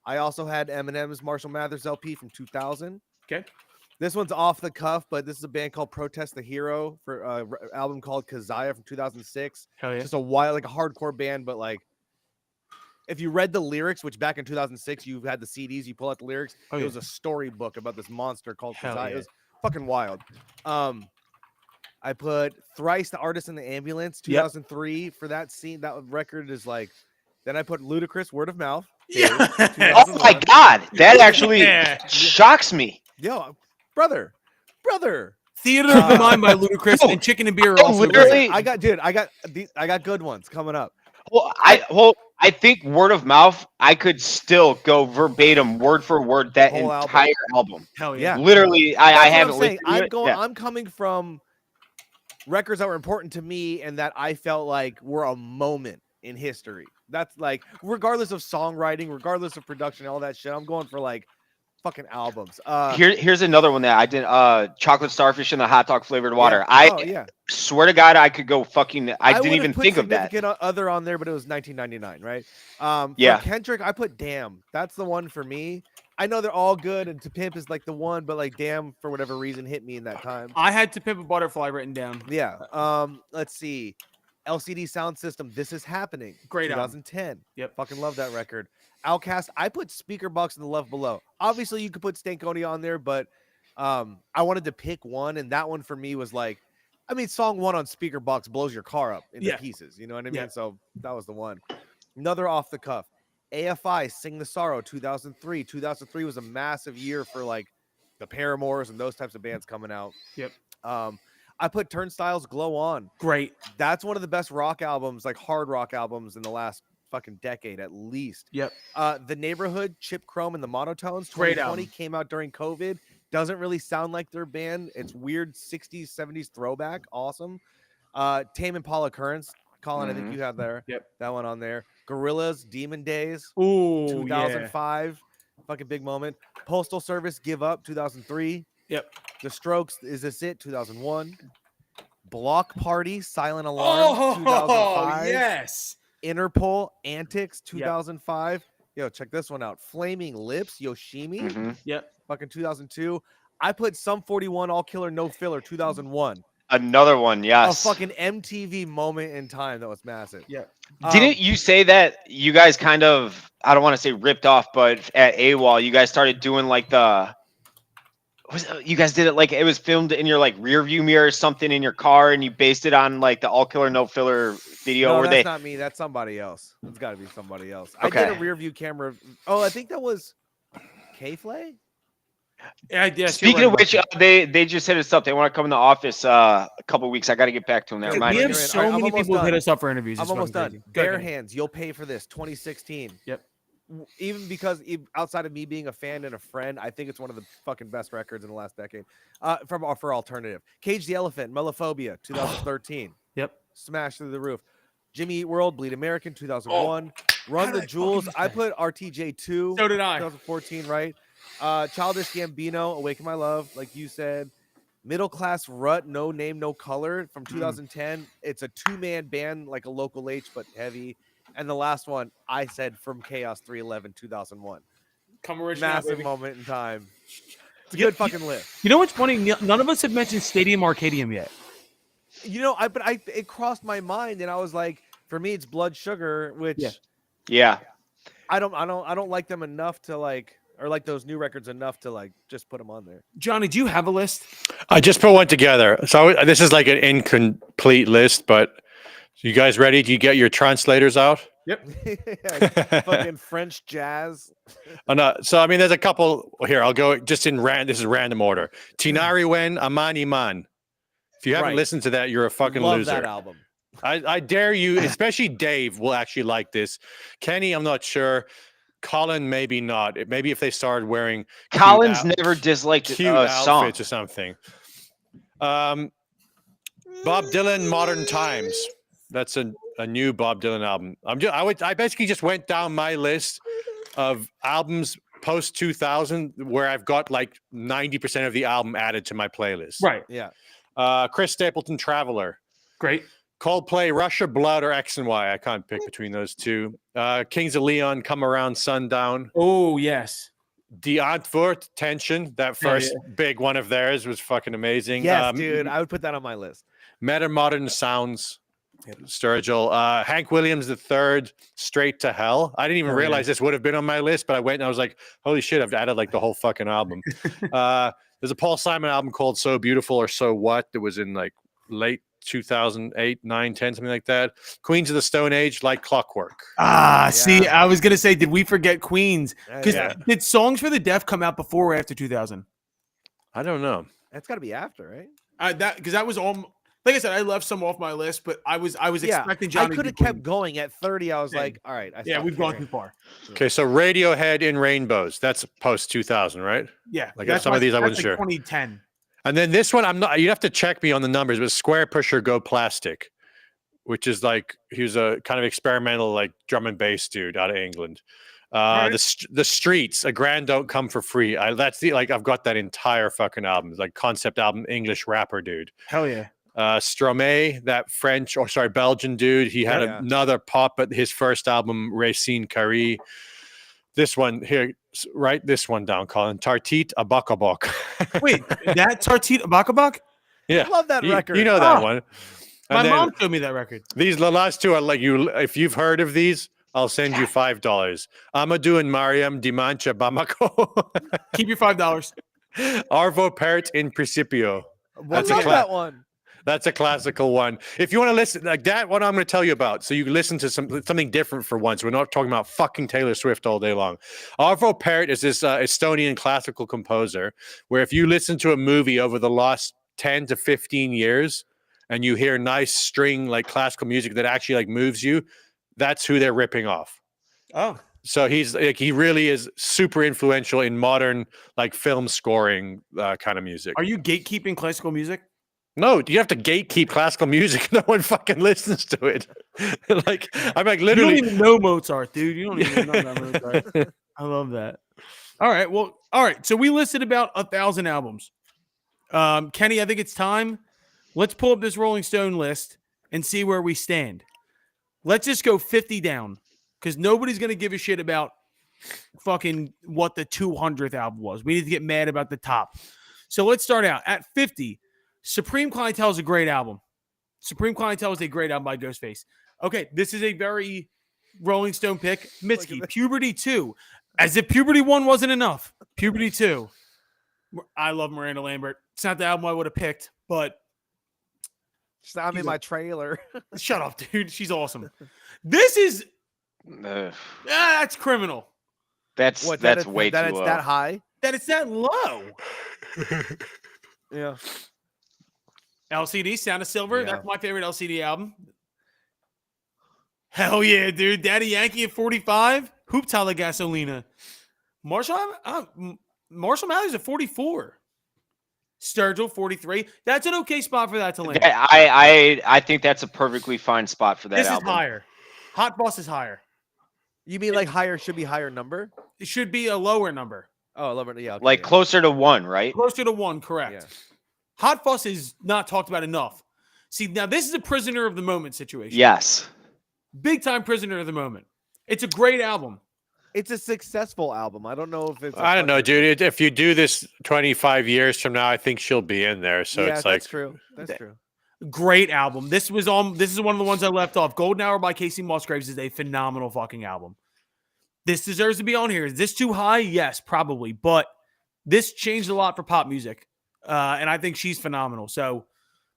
I also had Eminem's Marshall Mathers LP from 2000. Okay. This one's off the cuff, but this is a band called Protest the Hero for an album called Keziah from 2006. Hell yeah. Just a wild, like a hardcore band, but like if you read the lyrics, which back in 2006 you had the CDs, you pull out the lyrics. Oh, it yeah. was a storybook about this monster called Hell Keziah. yeah. It was fucking wild. I put Thrice, the Artist in the Ambulance, 2003 for that scene. That record is like. Then I put Ludacris, Word of Mouth. Dave, Yeah. 2001. Oh my God, that actually Yeah. shocks me. Yo, brother. Theater of the Mind by Ludacris No, and Chicken and Beer are also literally- great. I got good ones coming up. Well, I think Word of Mouth, I could still go verbatim, word for word, that Whole album. entire album. Hell Yeah. yeah. Literally, I That's what I'm haven't saying. listened to it. Yeah. I'm coming from records that were important to me and that I felt like were a moment in history. That's like, regardless of songwriting, regardless of production, all that shit. I'm going for like fucking albums. Here's another one that I did. Chocolate Starfish in the hot dog flavored water. Yeah. I Oh yeah. swear to God, I could go fucking. I didn't would've even put think of that. Significant Other on there, but it was 1999, right? Yeah. For Kendrick, I put Damn. That's the one for me. I know they're all good, and To Pimp is like the one, but like Damn, for whatever reason, hit me in that time. I had To Pimp a Butterfly written down. Yeah. Let's see. LCD Sound System, This Is Happening. Great album. 2010. Yep. Fucking love that record. Outcast, I put Speaker Box and The Love Below. Obviously, you could put Stankonia on there, but I wanted to pick one, and that one for me was like, I mean, song one on Speaker Box blows your car up into Yeah. pieces. You know what I mean? Yeah. So that was the one. Another off the cuff. AFI, Sing the Sorrow, 2003. 2003 was a massive year for like the Paramours and those types of bands coming out. Yep. I put Turnstiles, Glow On. Great. That's one of the best rock albums, like hard rock albums in the last fucking decade at least. Yep. The Neighborhood, Chip Chrome, and the Monotones, Great 2020 album. came out during COVID. Doesn't really sound like their band. It's weird 60s, 70s throwback. Awesome. Tame Impala Currents. Colin, I think you have there. Yep. That one on there. Gorillas, Demon Days, Ooh, 2005. Fucking big moment. Postal Service, Give Up, 2003. Yep. The Strokes, Is This It, 2001. Block Party, Silent Alarm, Oh, 2005. yes. Interpol, Antics, 2005. Yo, check this one out. Flaming Lips, Yoshimi, Mhm. Yep. fucking 2002. I put Sum 41, All Killer, No Filler, 2001. Another one, yes. A fucking MTV moment in time that was massive. Yep. Didn't you say that you guys kind of, I don't want to say ripped off, but at AWOL, you guys started doing like you guys did it like it was filmed in your like rear view mirror or something in your car, and you based it on like the All Killer No Filler video No, where that's they. not me. That's somebody else. It's got to be somebody else. Okay. I did a rear view camera. Oh, I think that was K-Flay? Yeah, yes, you're Speaking right of about which, that. they just hit us up. They want to come in the office a couple weeks. I got to get back to them. That Hey, reminds We me. have You're in. so All right, I'm many almost people hit done. us up for interviews. I'm It's almost fucking done. crazy. Go Bare ahead. Hands, You'll Pay for This, 2016. Yep. Even because outside of me being a fan and a friend, I think it's one of the fucking best records in the last decade. For alternative, Cage the Elephant, Melophobia, 2013. Yep. Smash Through the Roof. Jimmy Eat World, Bleed American, 2001. Run How the did I Jewels. fucking I miss put RTJ 2. So did I. 2014, right? Childish Gambino, Awaken My Love, like you said. Middle Class Rut, No Name, No Color from 2010. It's a two-man band, like a Local H, but heavy. And the last one, I said From Chaos 311, 2001. Come original, Massive baby. moment in time. It's a You- good fucking list. You know what's funny? None of us have mentioned Stadium Arcadium yet. You know, it crossed my mind, and I was like, for me, it's Blood Sugar, which Yeah. Yeah. I don't like them enough to like, or like those new records enough to like just put them on there. Johnny, do you have a list? I just put one together. So this is like an incomplete list, but you guys ready? Do you get your translators out? Fucking French jazz. So I mean, there's a couple here. I'll go just in this is random order. Tinari Wen Amani Man. If you haven't Right. listened to that, you're a fucking Love loser. that album. I dare you, especially Dave will actually like this. Kenny, I'm not sure. Colin, maybe not. Maybe if they started wearing Collins out- never disliked cute a song. outfits or something. Bob Dylan, Modern Times. That's a new Bob Dylan album. I basically just went down my list of albums post 2000 where I've got like 90% of the album added to my playlist. Right. Yeah. Chris Stapleton, Traveler. Great. Coldplay, Russia, Blood, or X and Y. I can't pick between those two. Kings of Leon, Come Around, Sundown. Oh, yes. Die Antwoord, Tension. That first big one of theirs was fucking amazing. Yes, dude. I would put that on my list. Meta Modern Sounds, Sturgill. Hank Williams III, Straight to Hell. I didn't even realize this would have been on my list, but I went and I was like, holy shit, I've added like the whole fucking album. There's a Paul Simon album called So Beautiful or So What that was in like late 2008, 9, 10, something like that. Queens of the Stone Age, Like Clockwork. See, Yeah. I was gonna say, did we forget Queens? Because Yeah. did Songs for the Deaf come out before or after 2000? I don't know. That's got to be after, right? That was all. Like I said, I left some off my list, but I was expecting I Johnny. to could do have kept Queens. going at 30. I was Yeah. like, all right. Yeah, we've gone too caring. far. Okay, so Radiohead in Rainbows. That's post 2000, right? Yeah, Like, that's some of these I wasn't like sure. 2010. And then this one, I'm not. You have to check me on the numbers, but Square Pusher Go Plastic, which is like he was a kind of experimental like drum and bass dude out of England. Right. The Streets, A Grand Don't Come for Free. That's the like I've got that entire fucking album, it's like concept album, English rapper dude. Hell yeah. Stromae, that Belgian dude. He had Yeah. another pop, but his first album, Racine Carré. This one here, write this one down, Colin. Tartit Abakabok. Wait, that Tartit Bakabak? Yeah, I love that record. You know that Ah, one. My And then mom showed me that record. the last two are like you. If you've heard of these, I'll send you $5. Amadou and Mariam Dimanche Bamako. Keep your $5. Arvo Pert in Principio. I That's love a that one. That's a classical one. If you want to listen like that, what I'm going to tell you about, so you can listen to something different for once. We're not talking about fucking Taylor Swift all day long. Arvo Pärt is this Estonian classical composer, where if you listen to a movie over the last 10 to 15 years, and you hear nice string like classical music that actually like moves you, that's who they're ripping off. Oh. So he's like he really is super influential in modern like film scoring kind of music. Are you gatekeeping classical music? No, you have to gatekeep classical music. No one fucking listens to it. Like I'm like literally. You don't even know Mozart, dude. You don't even know about Mozart. I love that. All right. Well, all right. So we listed about 1,000 albums. Kenny, I think it's time. Let's pull up this Rolling Stone list and see where we stand. Let's just go 50 down because nobody's going to give a shit about fucking what the 200th album was. We need to get mad about the top. So let's start out at 50. Supreme Clientele is a great album. Supreme Clientele is a great album by Ghostface. Okay, this is a very Rolling Stone pick. Mitski, Puberty 2. As if Puberty 1 wasn't enough. Puberty 2. I love Miranda Lambert. It's not the album I would have picked, but I'm in my trailer. shut up, dude. She's awesome. This is that's criminal. That's What? that's way that too it's low. that high. That it's that low. Yeah. LCD, Sound of Silver. Yeah. That's my favorite LCD album. Hell yeah, dude. Daddy Yankee at 45. Hoop Tala Gasolina. Marshall Mathers at 44. Sturgill, 43. That's an okay spot for that to land. I think that's a perfectly fine spot for that This album. is higher. Hot Boss is higher. You mean like higher should be higher number? It should be a lower number. Oh, lower. Yeah. Okay, Like yeah. closer to 1, right? Closer to 1, correct. Yeah. Hot Fuss is not talked about enough. See, now this is a prisoner of the moment situation. Yes. Big time prisoner of the moment. It's a great album. It's a successful album. I don't know if it's. I don't know, dude. If you do this 25 years from now, I think she'll be in there. So yeah, it's like that's true. That's true. Great album. This is one of the ones I left off. Golden Hour by Casey Musgraves is a phenomenal fucking album. This deserves to be on here. Is this too high? Yes, probably. But this changed a lot for pop music. And I think she's phenomenal. So,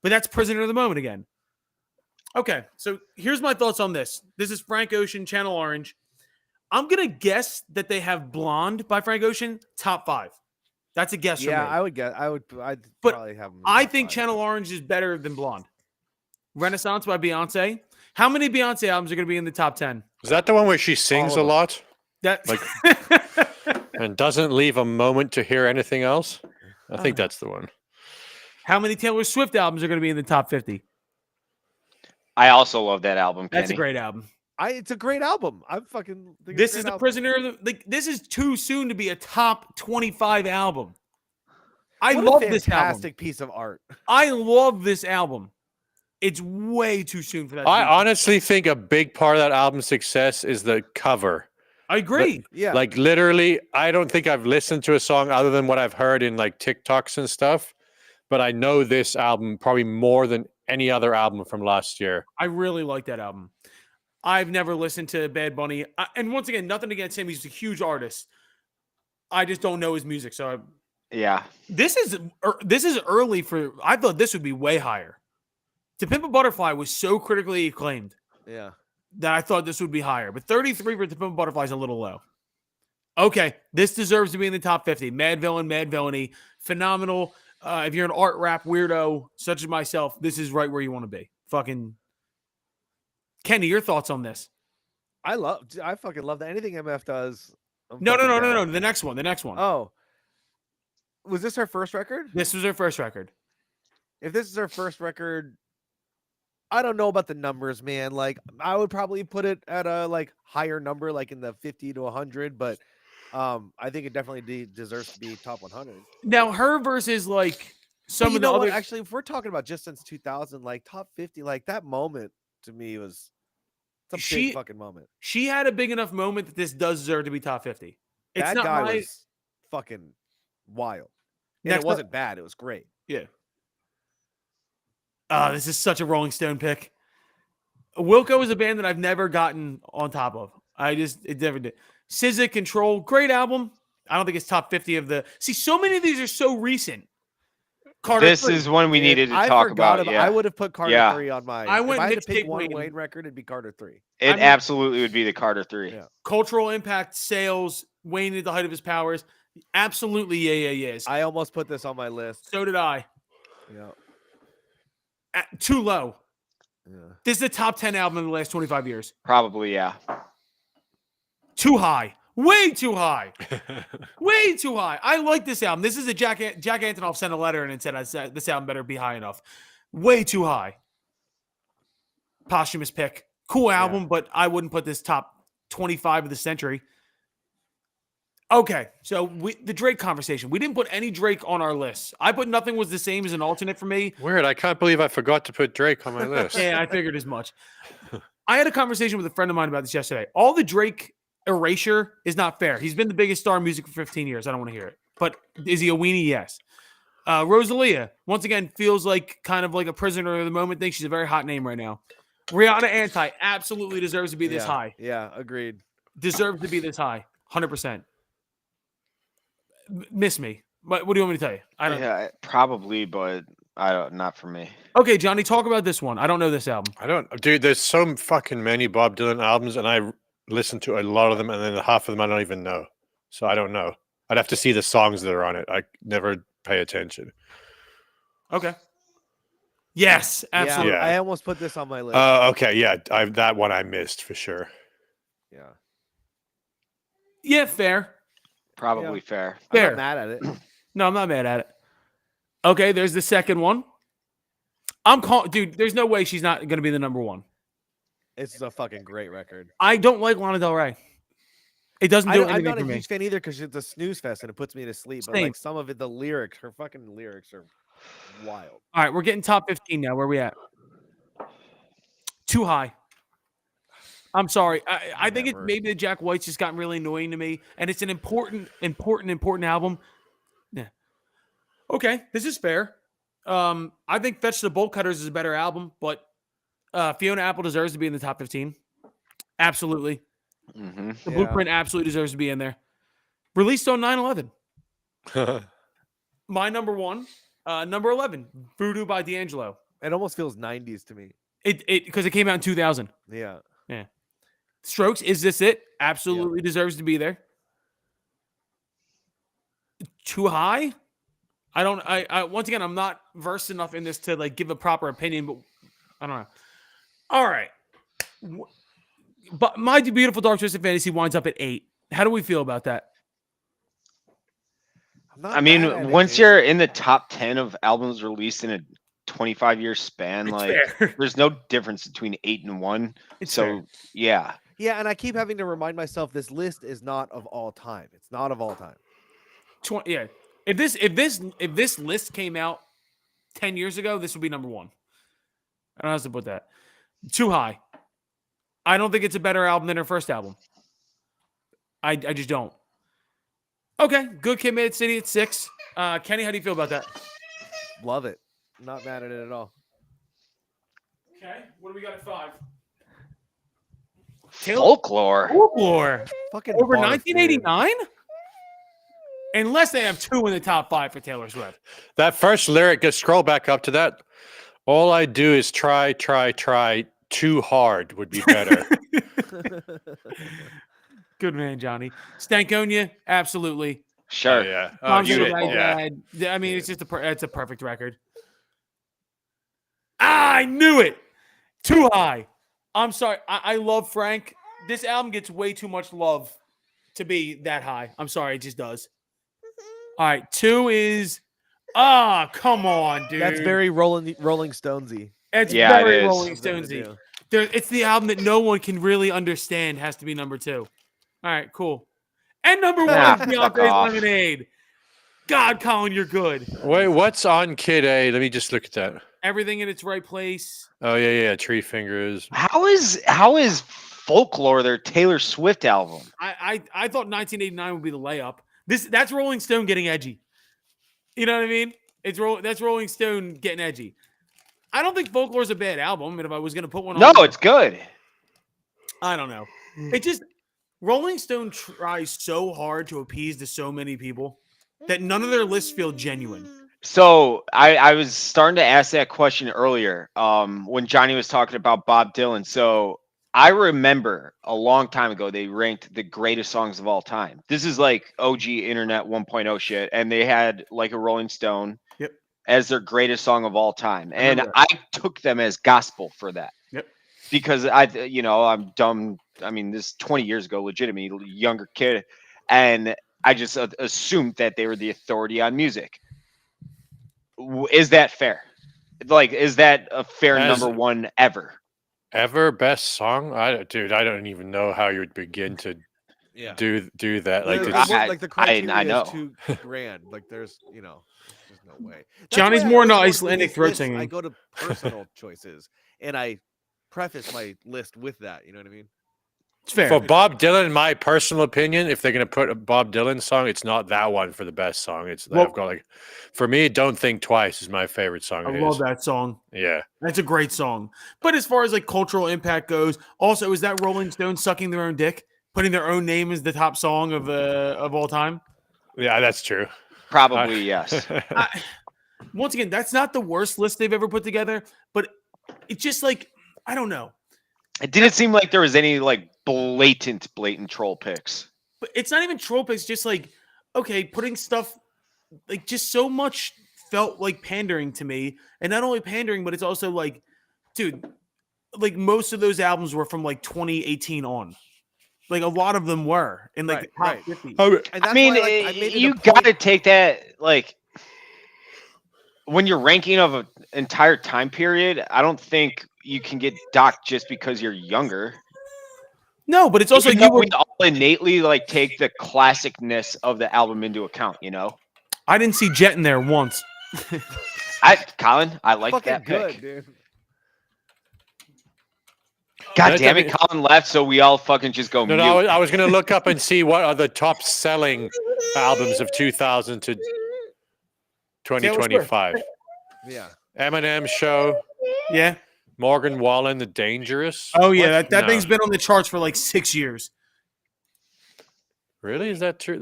but that's prisoner of the moment again. Okay, so here's my thoughts on this. This is Frank Ocean, Channel Orange. I'm going to guess that they have Blonde by Frank Ocean, top 5. That's a guess Yeah, from me. I would guess. I'd But probably have. them in I top think 5. Channel Orange is better than Blonde. Renaissance by Beyonce. How many Beyonce albums are going to be in the top 10? is that the one where she sings of a them. lot That Like- and doesn't leave a moment to hear anything else? I think that's the one. How many Taylor Swift albums are going to be in the top 50? I also love that album, That's a Kenny. great album. It's a great album. I'm fucking. think This it's a is great the album. prisoner of the like. This is too soon to be a top 25 album. I What love a this album. fantastic piece of art. I love this album. It's way too soon for that. to I be- honestly think a big part of that album's success is the cover. I agree. Yeah. Like literally, I don't think I've listened to a song other than what I've heard in like TikToks and stuff. But I know this album probably more than any other album from last year. I really like that album. I've never listened to Bad Bunny, and once again, nothing against him. He's a huge artist. I just don't know his music. So Yeah. this is early for. I thought this would be way higher. To Pimp a Butterfly was so critically acclaimed Yeah. that I thought this would be higher. But 33 for To Pimp a Butterfly is a little low. Okay, this deserves to be in the top 50. Mad Villain, Mad Villainy, phenomenal. If you're an art rap weirdo such as myself, this is right where you want to be. Fucking Kenny, your thoughts on this? I fucking love that. Anything MF does. I'm No. fucking down. The next one. Oh, was this her first record? This was her first record. If this is her first record, I don't know about the numbers, man. Like, I would probably put it at a like higher number, like in the 50 to 100. But I think it definitely deserves to be top 100. Now her versus like some But you of the know other. what? Actually, if we're talking about just since 2000, like top 50, like that moment to me was it's a big fucking moment. She had a big enough moment that this does deserve to be top 50. It's That not guy my, was fucking wild. And Next it wasn't bad. It was great. Yeah. This is such a Rolling Stone pick. Wilco is a band that I've never gotten on top of. It never did. SZA, Control, great album. I don't think it's top 50 of the. See, so many of these are so recent. Carter This 3. is one we needed to I talk forgot about. Yeah. I would have put Carter 3 on my. I went if I had to pick mixtape one Wayne. Wayne record, it'd be Carter 3. It absolutely would be the Carter 3. Yeah. Cultural impact, sales, Wayne at the height of his powers. Absolutely, yes. I almost put this on my list. So did I. Yeah. Too low. Yeah. This is the top 10 album in the last 25 years. Probably, yeah. Too high. Way too high. Way too high. I like this album. This is a Jack Antonoff sent a letter and said this album better be high enough. Way too high. Posthumous pick. Cool album, but I wouldn't put this top 25 of the century. Okay, so the Drake conversation. We didn't put any Drake on our list. I put Nothing Was the Same as an alternate for me. Weird. I can't believe I forgot to put Drake on my list. Yeah, I figured as much. I had a conversation with a friend of mine about this yesterday. All the Drake erasure is not fair. He's been the biggest star in music for 15 years. I don't want to hear it. But is he a weenie? Yes. Rosalia, once again, feels like kind of like a prisoner of the moment thing. She's a very hot name right now. Rihanna Anti absolutely deserves to be this high. Yeah, agreed. Deserves to be this high. 100%. Miss me. What do you want me to tell you? I don't. Yeah, probably, but I don't. Not for me. Okay, Johnny, talk about this one. I don't know this album. Dude, there's so fucking many Bob Dylan albums, and I listen to a lot of them, and then half of them I don't even know. So I don't know. I'd have to see the songs that are on it. I never pay attention. Okay. Yes, absolutely. Yeah, I almost put this on my list. Okay, yeah, that one I missed for sure. Yeah. Yeah, fair. Probably fair. I'm Fair. not mad at it. No, I'm not mad at it. Okay, there's the second one. Dude, there's no way she's not going to be the number one. It's a fucking great record. I don't like Lana Del Rey. It doesn't do I'm anything not for a me. huge fan either because it's a snooze fest and it puts me to sleep. But Same. like some of it, the lyrics, her fucking lyrics are wild. All right, we're getting top 15 now. Where are we at? Too high. I'm sorry. I think it's maybe the Jack White's just gotten really annoying to me, and it's an important album. Yeah. Okay, this is fair. I think Fetch the Bolt Cutters is a better album, but Fiona Apple deserves to be in the top 15. Absolutely. Mm-hmm. The Blueprint absolutely deserves to be in there. Released on 9/11. My number one, number 11, Voodoo by D'Angelo. It almost feels 90s to me. Because it came out in 2000. Yeah. Strokes, Is This It? Absolutely deserves to be there. Too high? I once again, I'm not versed enough in this to like give a proper opinion, but I don't know. All right. But My Beautiful Dark Twisted Fantasy winds up at 8. How do we feel about that? I mean, once you're in the top 10 of albums released in a 25-year span, It's like fair. there's no difference between 8 and 1. It's So fair. yeah. Yeah, and I keep having to remind myself this list is not of all time. It's not of all time. Yeah. If this list came out 10 years ago, this would be number 1. I don't know how to put that. Too high. I don't think it's a better album than her first album. I just don't. Okay, Good Kid, Mad City at 6. Kenny, how do you feel about that? Love it. Not mad at it at all. Okay, what do we got at 5? Folklore. Folklore. Fucking Over barf, dude. 1989? Unless they have 2 in the top 5 for Taylor Swift. That first lyric, just scroll back up to that. All I do is try. Too hard would be better. Good man, Johnny. Stankonia, absolutely. Sure. Oh yeah. Mom's shoot Little it. Baghdad. Yeah. I mean, Dude. it's just it's a perfect record. I knew it. Too high. I'm sorry. I love Frank. This album gets way too much love to be that high. I'm sorry, it just does. All right, 2 is come on, dude. That's very Rolling Stonesy. It's Yeah, it very is. Rolling of them to Stonesy. do. It's the album that no one can really understand. Has to be number 2. All right, cool. And number 1 Ah, is fuck Beyonce's off. Lemonade. God, Colin, you're good. Wait, what's on Kid A? Let me just look at that. Everything in its right place. Oh yeah. Tree Fingers. How is Folklore their Taylor Swift album? I thought 1989 would be the layup. That's Rolling Stone getting edgy. You know what I mean? That's Rolling Stone getting edgy. I don't think Folklore's a bad album. And if I was going to put one No, on, it's good. I don't know. It just Rolling Stone tries so hard to appease to so many people that none of their lists feel genuine. So I was starting to ask that question earlier when Johnny was talking about Bob Dylan. So I remember a long time ago they ranked the greatest songs of all time. This is like OG Internet 1.0 shit, and they had like a Rolling Stone Yep. as their greatest song of all time, I and remember I took them as gospel for that. Yep. Because I'm dumb. I mean, this is 20 years ago, legitimately younger kid, and I just assumed that they were the authority on music. Is that fair? Like, is that a fair As- number one ever? Ever best song? I don't even know how you would begin to Yeah. do that. Like, Like, it's, the criteria I know. is too grand. Like there's there's no way. That's Johnny's why I more into always go Icelandic these throat lists, singing. I go to personal choices and I preface my list with that. You know what I mean? It's fair. for Bob Dylan, my personal opinion, if they're gonna put a Bob Dylan song, it's not that one for the best song. It's Well- I've got like, for me, "Don't Think Twice" is my favorite song. I of love his. that song. Yeah. That's a great song. But as far as like cultural impact goes, also is that Rolling Stones sucking their own dick, putting their own name as the top song of all time? Yeah, that's true. Probably yes. Once again, that's not the worst list they've ever put together, but it's just like I don't know. It didn't seem like there was any like blatant troll picks. But it's not even trope. It's just like okay, putting stuff like just so much felt like pandering to me, and not only pandering, but it's also like, dude, like most of those albums were from like 2018 on. Like a lot of them were in like Right, the top 50. And I that's mean, why, like, I made it a you point- got to take that like when you're ranking of an entire time period. I don't think you can get docked just because you're younger. No, but it's also Even you though were, we all innately like take the classicness of the album into account. You know, I didn't see Jet in there once. Colin, I like fucking that good, pick. dude. God That- damn I it, mean- Colin left, so we all fucking just go No, mute. no, I was gonna look up and see what are the top selling albums of 2000 to 2025. Yeah. Eminem Show, Yeah. Morgan Wallen, The Dangerous. Oh yeah, What? that No. thing's been on the charts for like 6 years. Really? Is that true?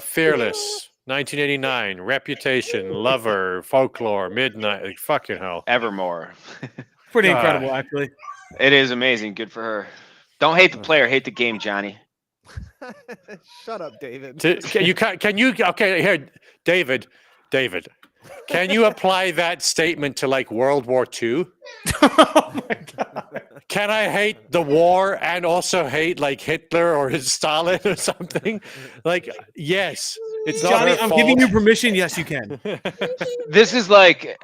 Fearless, 1989, Reputation, Lover, Folklore, Midnight. Like, fucking hell. Evermore. Pretty God. incredible, actually. It is amazing. Good for her. Don't hate the player, hate the game, Johnny. Shut up, David. Can you okay here, David, can you apply that statement to like World War II? Oh my god. Can I hate the war and also hate like Hitler or Stalin or something? Like, yes, it's not Johnny, her I'm fault. giving you permission. Yes, you can. This is like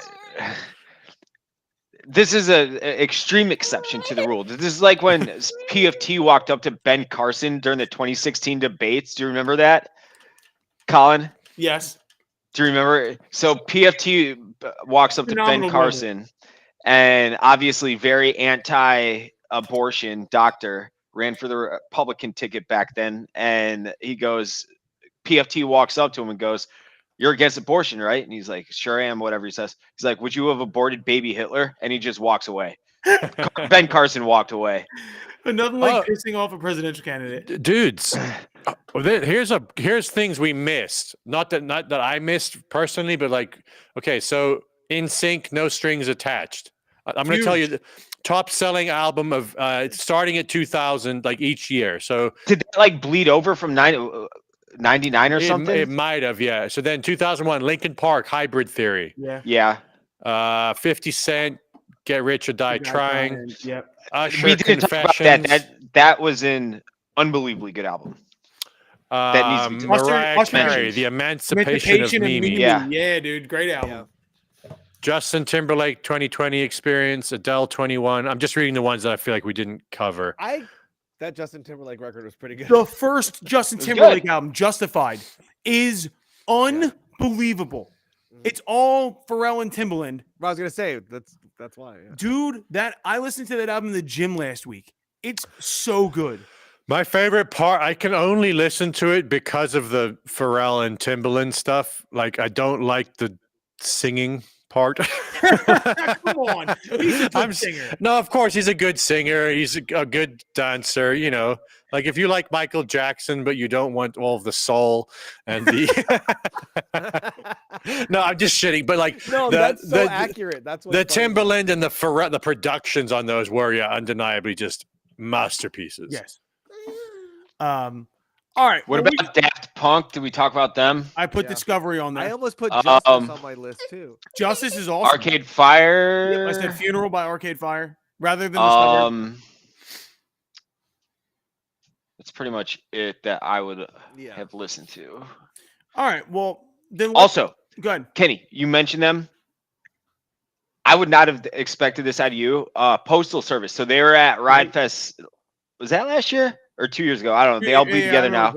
this is a extreme exception to the rule. This is like when PFT walked up to Ben Carson during the 2016 debates. Do you remember that, Colin? Yes. Do you remember? So PFT walks up to Phenomenal Ben moment. Carson, and obviously very anti-abortion doctor, ran for the Republican ticket back then, and he goes, PFT walks up to him and goes, "You're against abortion, right?" And he's like, "Sure am," whatever he says. He's like, "Would you have aborted baby Hitler?" And he just walks away. Ben Carson walked away. Nothing like Oh. pissing off a presidential candidate. Dudes, here's things we missed. Not that I missed personally, but like, okay, so In Sync, No Strings Attached. I'm going to tell you the top selling album of starting at 2000, like each year. So Did that like bleed over from 99 or something? it might have, yeah. So then 2001, Linkin Park, Hybrid Theory. Yeah. Yeah. 50 Cent, Get Rich or Die Trying. Yep. Usher, We didn't talk about that. Confessions. That was an unbelievably good album. That needs to be Mariah Usher Carey, mentioned. The Emancipation of Mimi. Yeah. Yeah, dude. Great album. Justin Timberlake, 2020 Experience, Adele, 21. I'm just reading the ones that I feel like we didn't cover. That Justin Timberlake record was pretty good. The first Justin was Timberlake good. album, Justified, is unbelievable. It's all Pharrell and Timbaland. I was gonna say that's why. Yeah. Dude, I listened to that album in the gym last week. It's so good. My favorite part, I can only listen to it because of the Pharrell and Timbaland stuff. Like, I don't like the singing part. Come on. He's a good singer. No, of course, he's a good singer. He's a good dancer, you know. Like, if you like Michael Jackson, but you don't want all of the soul and the... No, I'm just shitting. But, like... No, that's so accurate. That's what the Timbaland and the Pharrell, the productions on those were, undeniably just masterpieces. Yes. All right. What about Daft Punk? Did we talk about them? I put Discovery on there. I almost put Justice on my list too. Justice is awesome. Arcade Fire. I said Funeral by Arcade Fire rather than Discovery. That's pretty much it that I would have listened to. All right. Well, then also, go ahead. Kenny, you mentioned them. I would not have expected this out of you. Postal Service. So they were at Ride Fest. Was that last year or 2 years ago? I don't know. They all bleed together now.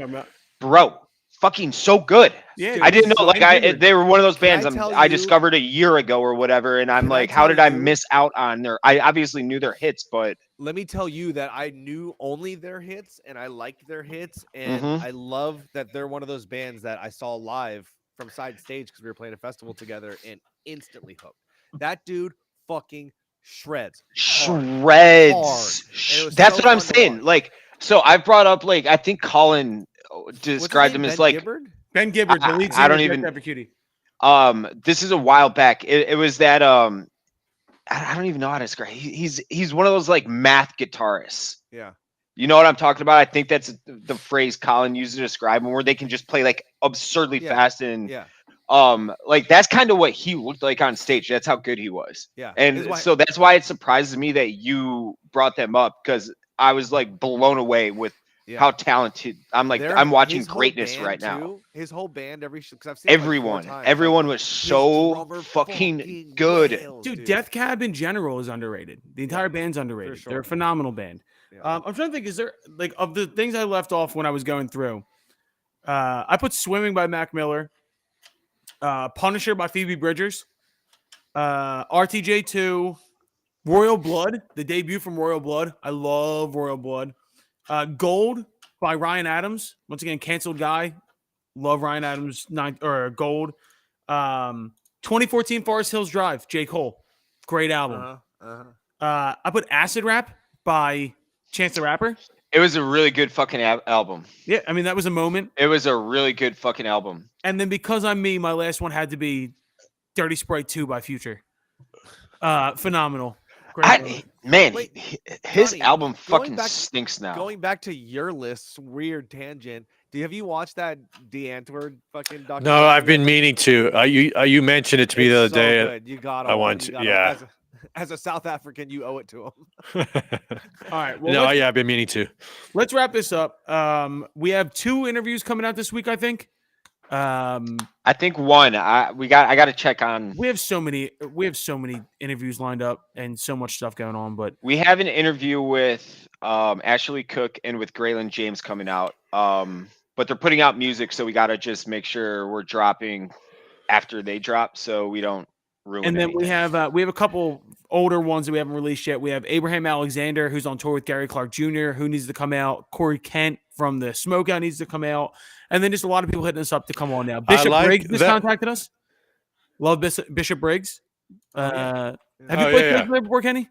Bro, fucking so good. Yeah, I didn't know. Like, they were one of those bands I you- discovered a year ago or whatever, and I'm Can I like, how tell did I you- miss out on their? I obviously knew their hits, but Let me tell you that I knew only their hits and I liked their hits, and Mhm. I love that they're one of those bands that I saw live from side stage because we were playing a festival together and instantly hooked. That dude fucking shreds. shreds. And it was That's so what I'm fun to saying. watch. Like, so I brought up like I think Colin described him as like Ben Gibbard, the lead I singer don't of even- Death After Cutie. This is a while back. It was that I don't even know how to describe. He's one of those like math guitarists. Yeah. You know what I'm talking about? I think that's the phrase Colin used to describe him, where they can just play like absurdly Yeah. fast and Yeah. like that's kind of what he looked like on stage. That's how good he was. Yeah. And Is why- so that's why it surprises me that you brought them up, because I was like blown away with yeah. how talented. I'm like, Their- I'm watching his whole greatness band, right now. too, his whole band, because I've seen it, like, 4 Everyone, times, everyone like, was his so drummer fucking good. wails, Dude, Death Cab in general is underrated. The entire band's underrated. sure. They're a phenomenal band. Yeah. I'm trying to think, is there like of the things I left off when I was going through? I put Swimming by Mac Miller, Punisher by Phoebe Bridgers, RTJ2, Royal Blood, the debut from Royal Blood. I love Royal Blood. Gold by Ryan Adams. Once again, canceled guy. Love Ryan Adams. Gold. 2014 Forest Hills Drive. J. Cole. Great album. I put Acid Rap by Chance the Rapper. It was a really good fucking album. Yeah, I mean that was a moment. It was a really good fucking album. And then Because I'm Me, my last one had to be Dirty Sprite 2 by Future. Phenomenal. Great album. Man, Wait, his Johnny, album going fucking back- stinks now. Going back to your list, weird tangent. Have you watched that DeAntwoord fucking documentary? No, I've been meaning to. You mentioned it to me the other It's so day. good. You got I want to- yeah. As a South African, you owe it to him. All right. Well, No, let's, yeah, I've been meaning to. let's wrap this up. We have 2 interviews coming out this week, I think. I think one. I got to check on. We have so many interviews lined up and so much stuff going on, but We have an interview with Ashley Cook and with Graylin James coming out. But they're putting out music, so we got to just make sure we're dropping after they drop, so we don't ruin. and then anything. we have a couple older ones that we haven't released yet. We have Abraham Alexander, who's on tour with Gary Clark Jr., who needs to come out. Corey Kent from the Smokeout needs to come out. And then just a lot of people hitting us up to come on now. Bishop like Briggs just that- contacted us. Love Bishop Briggs. Have you Oh, played yeah, shows with her before, Kenny?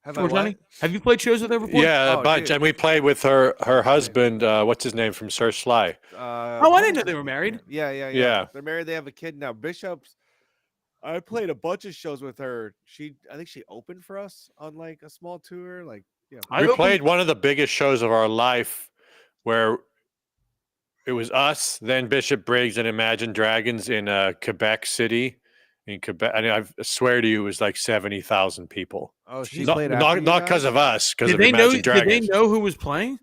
Have Before Johnny? Have you played shows with her before? Yeah, a Oh, bunch. dude. And we played with her husband. What's his name from Sir Sly? Oh, I didn't know they were married. Yeah. Yeah. They're married. They have a kid now. Bishop's. I played a bunch of shows with her. I think she opened for us on like a small tour. Like, yeah. We played one of the biggest shows of our life, where it was us, then Bishop Briggs and Imagine Dragons in Quebec City, in Quebec. And I swear to you, it was like 70,000 people. Oh, she Jeez. played after you Not because guys? of us, because Did of they know? Imagine Did they Dragons. know who was playing?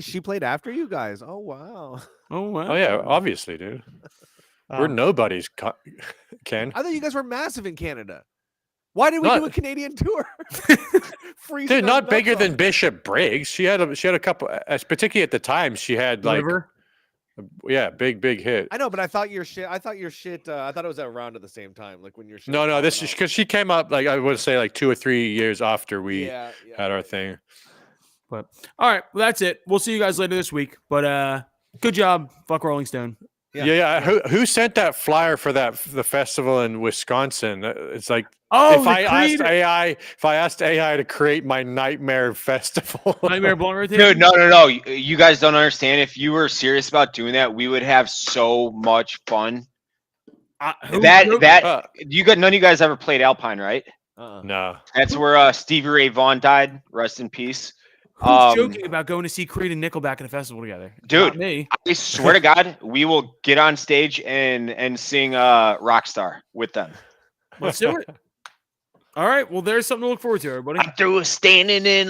She played after you guys. Oh wow. Oh wow. Oh yeah, obviously, dude. We're nobodies, Ken. I thought you guys were massive in Canada. Why did we Not- do a Canadian tour? Free Dude, stuff not nuts bigger on. than Bishop Briggs. She had a couple, particularly at the time. She had like, Liver? big hit. I know, but I thought your shit. I thought it was around at the same time, like when your shit. No, was this is popping off. because she came up like I would say like 2 or 3 years after we Yeah. had our thing. But all right, well that's it. We'll see you guys later this week. But good job, fuck Rolling Stone. Yeah. Who sent that flyer for the festival in Wisconsin? It's like Oh, if I asked AI to create my nightmare festival. Nightmare Blunt Rotation. Dude, no. You guys don't understand. If you were serious about doing that, we would have so much fun. Who None of you guys ever played Alpine, right? No. That's where Stevie Ray Vaughan died. Rest in peace. Who's joking about going to see Creed and Nickelback in a festival together? Dude, Not me. I swear to God, we will get on stage and sing Rockstar with them. Let's do it. All right. Well, there's something to look forward to, everybody. I'm through standing in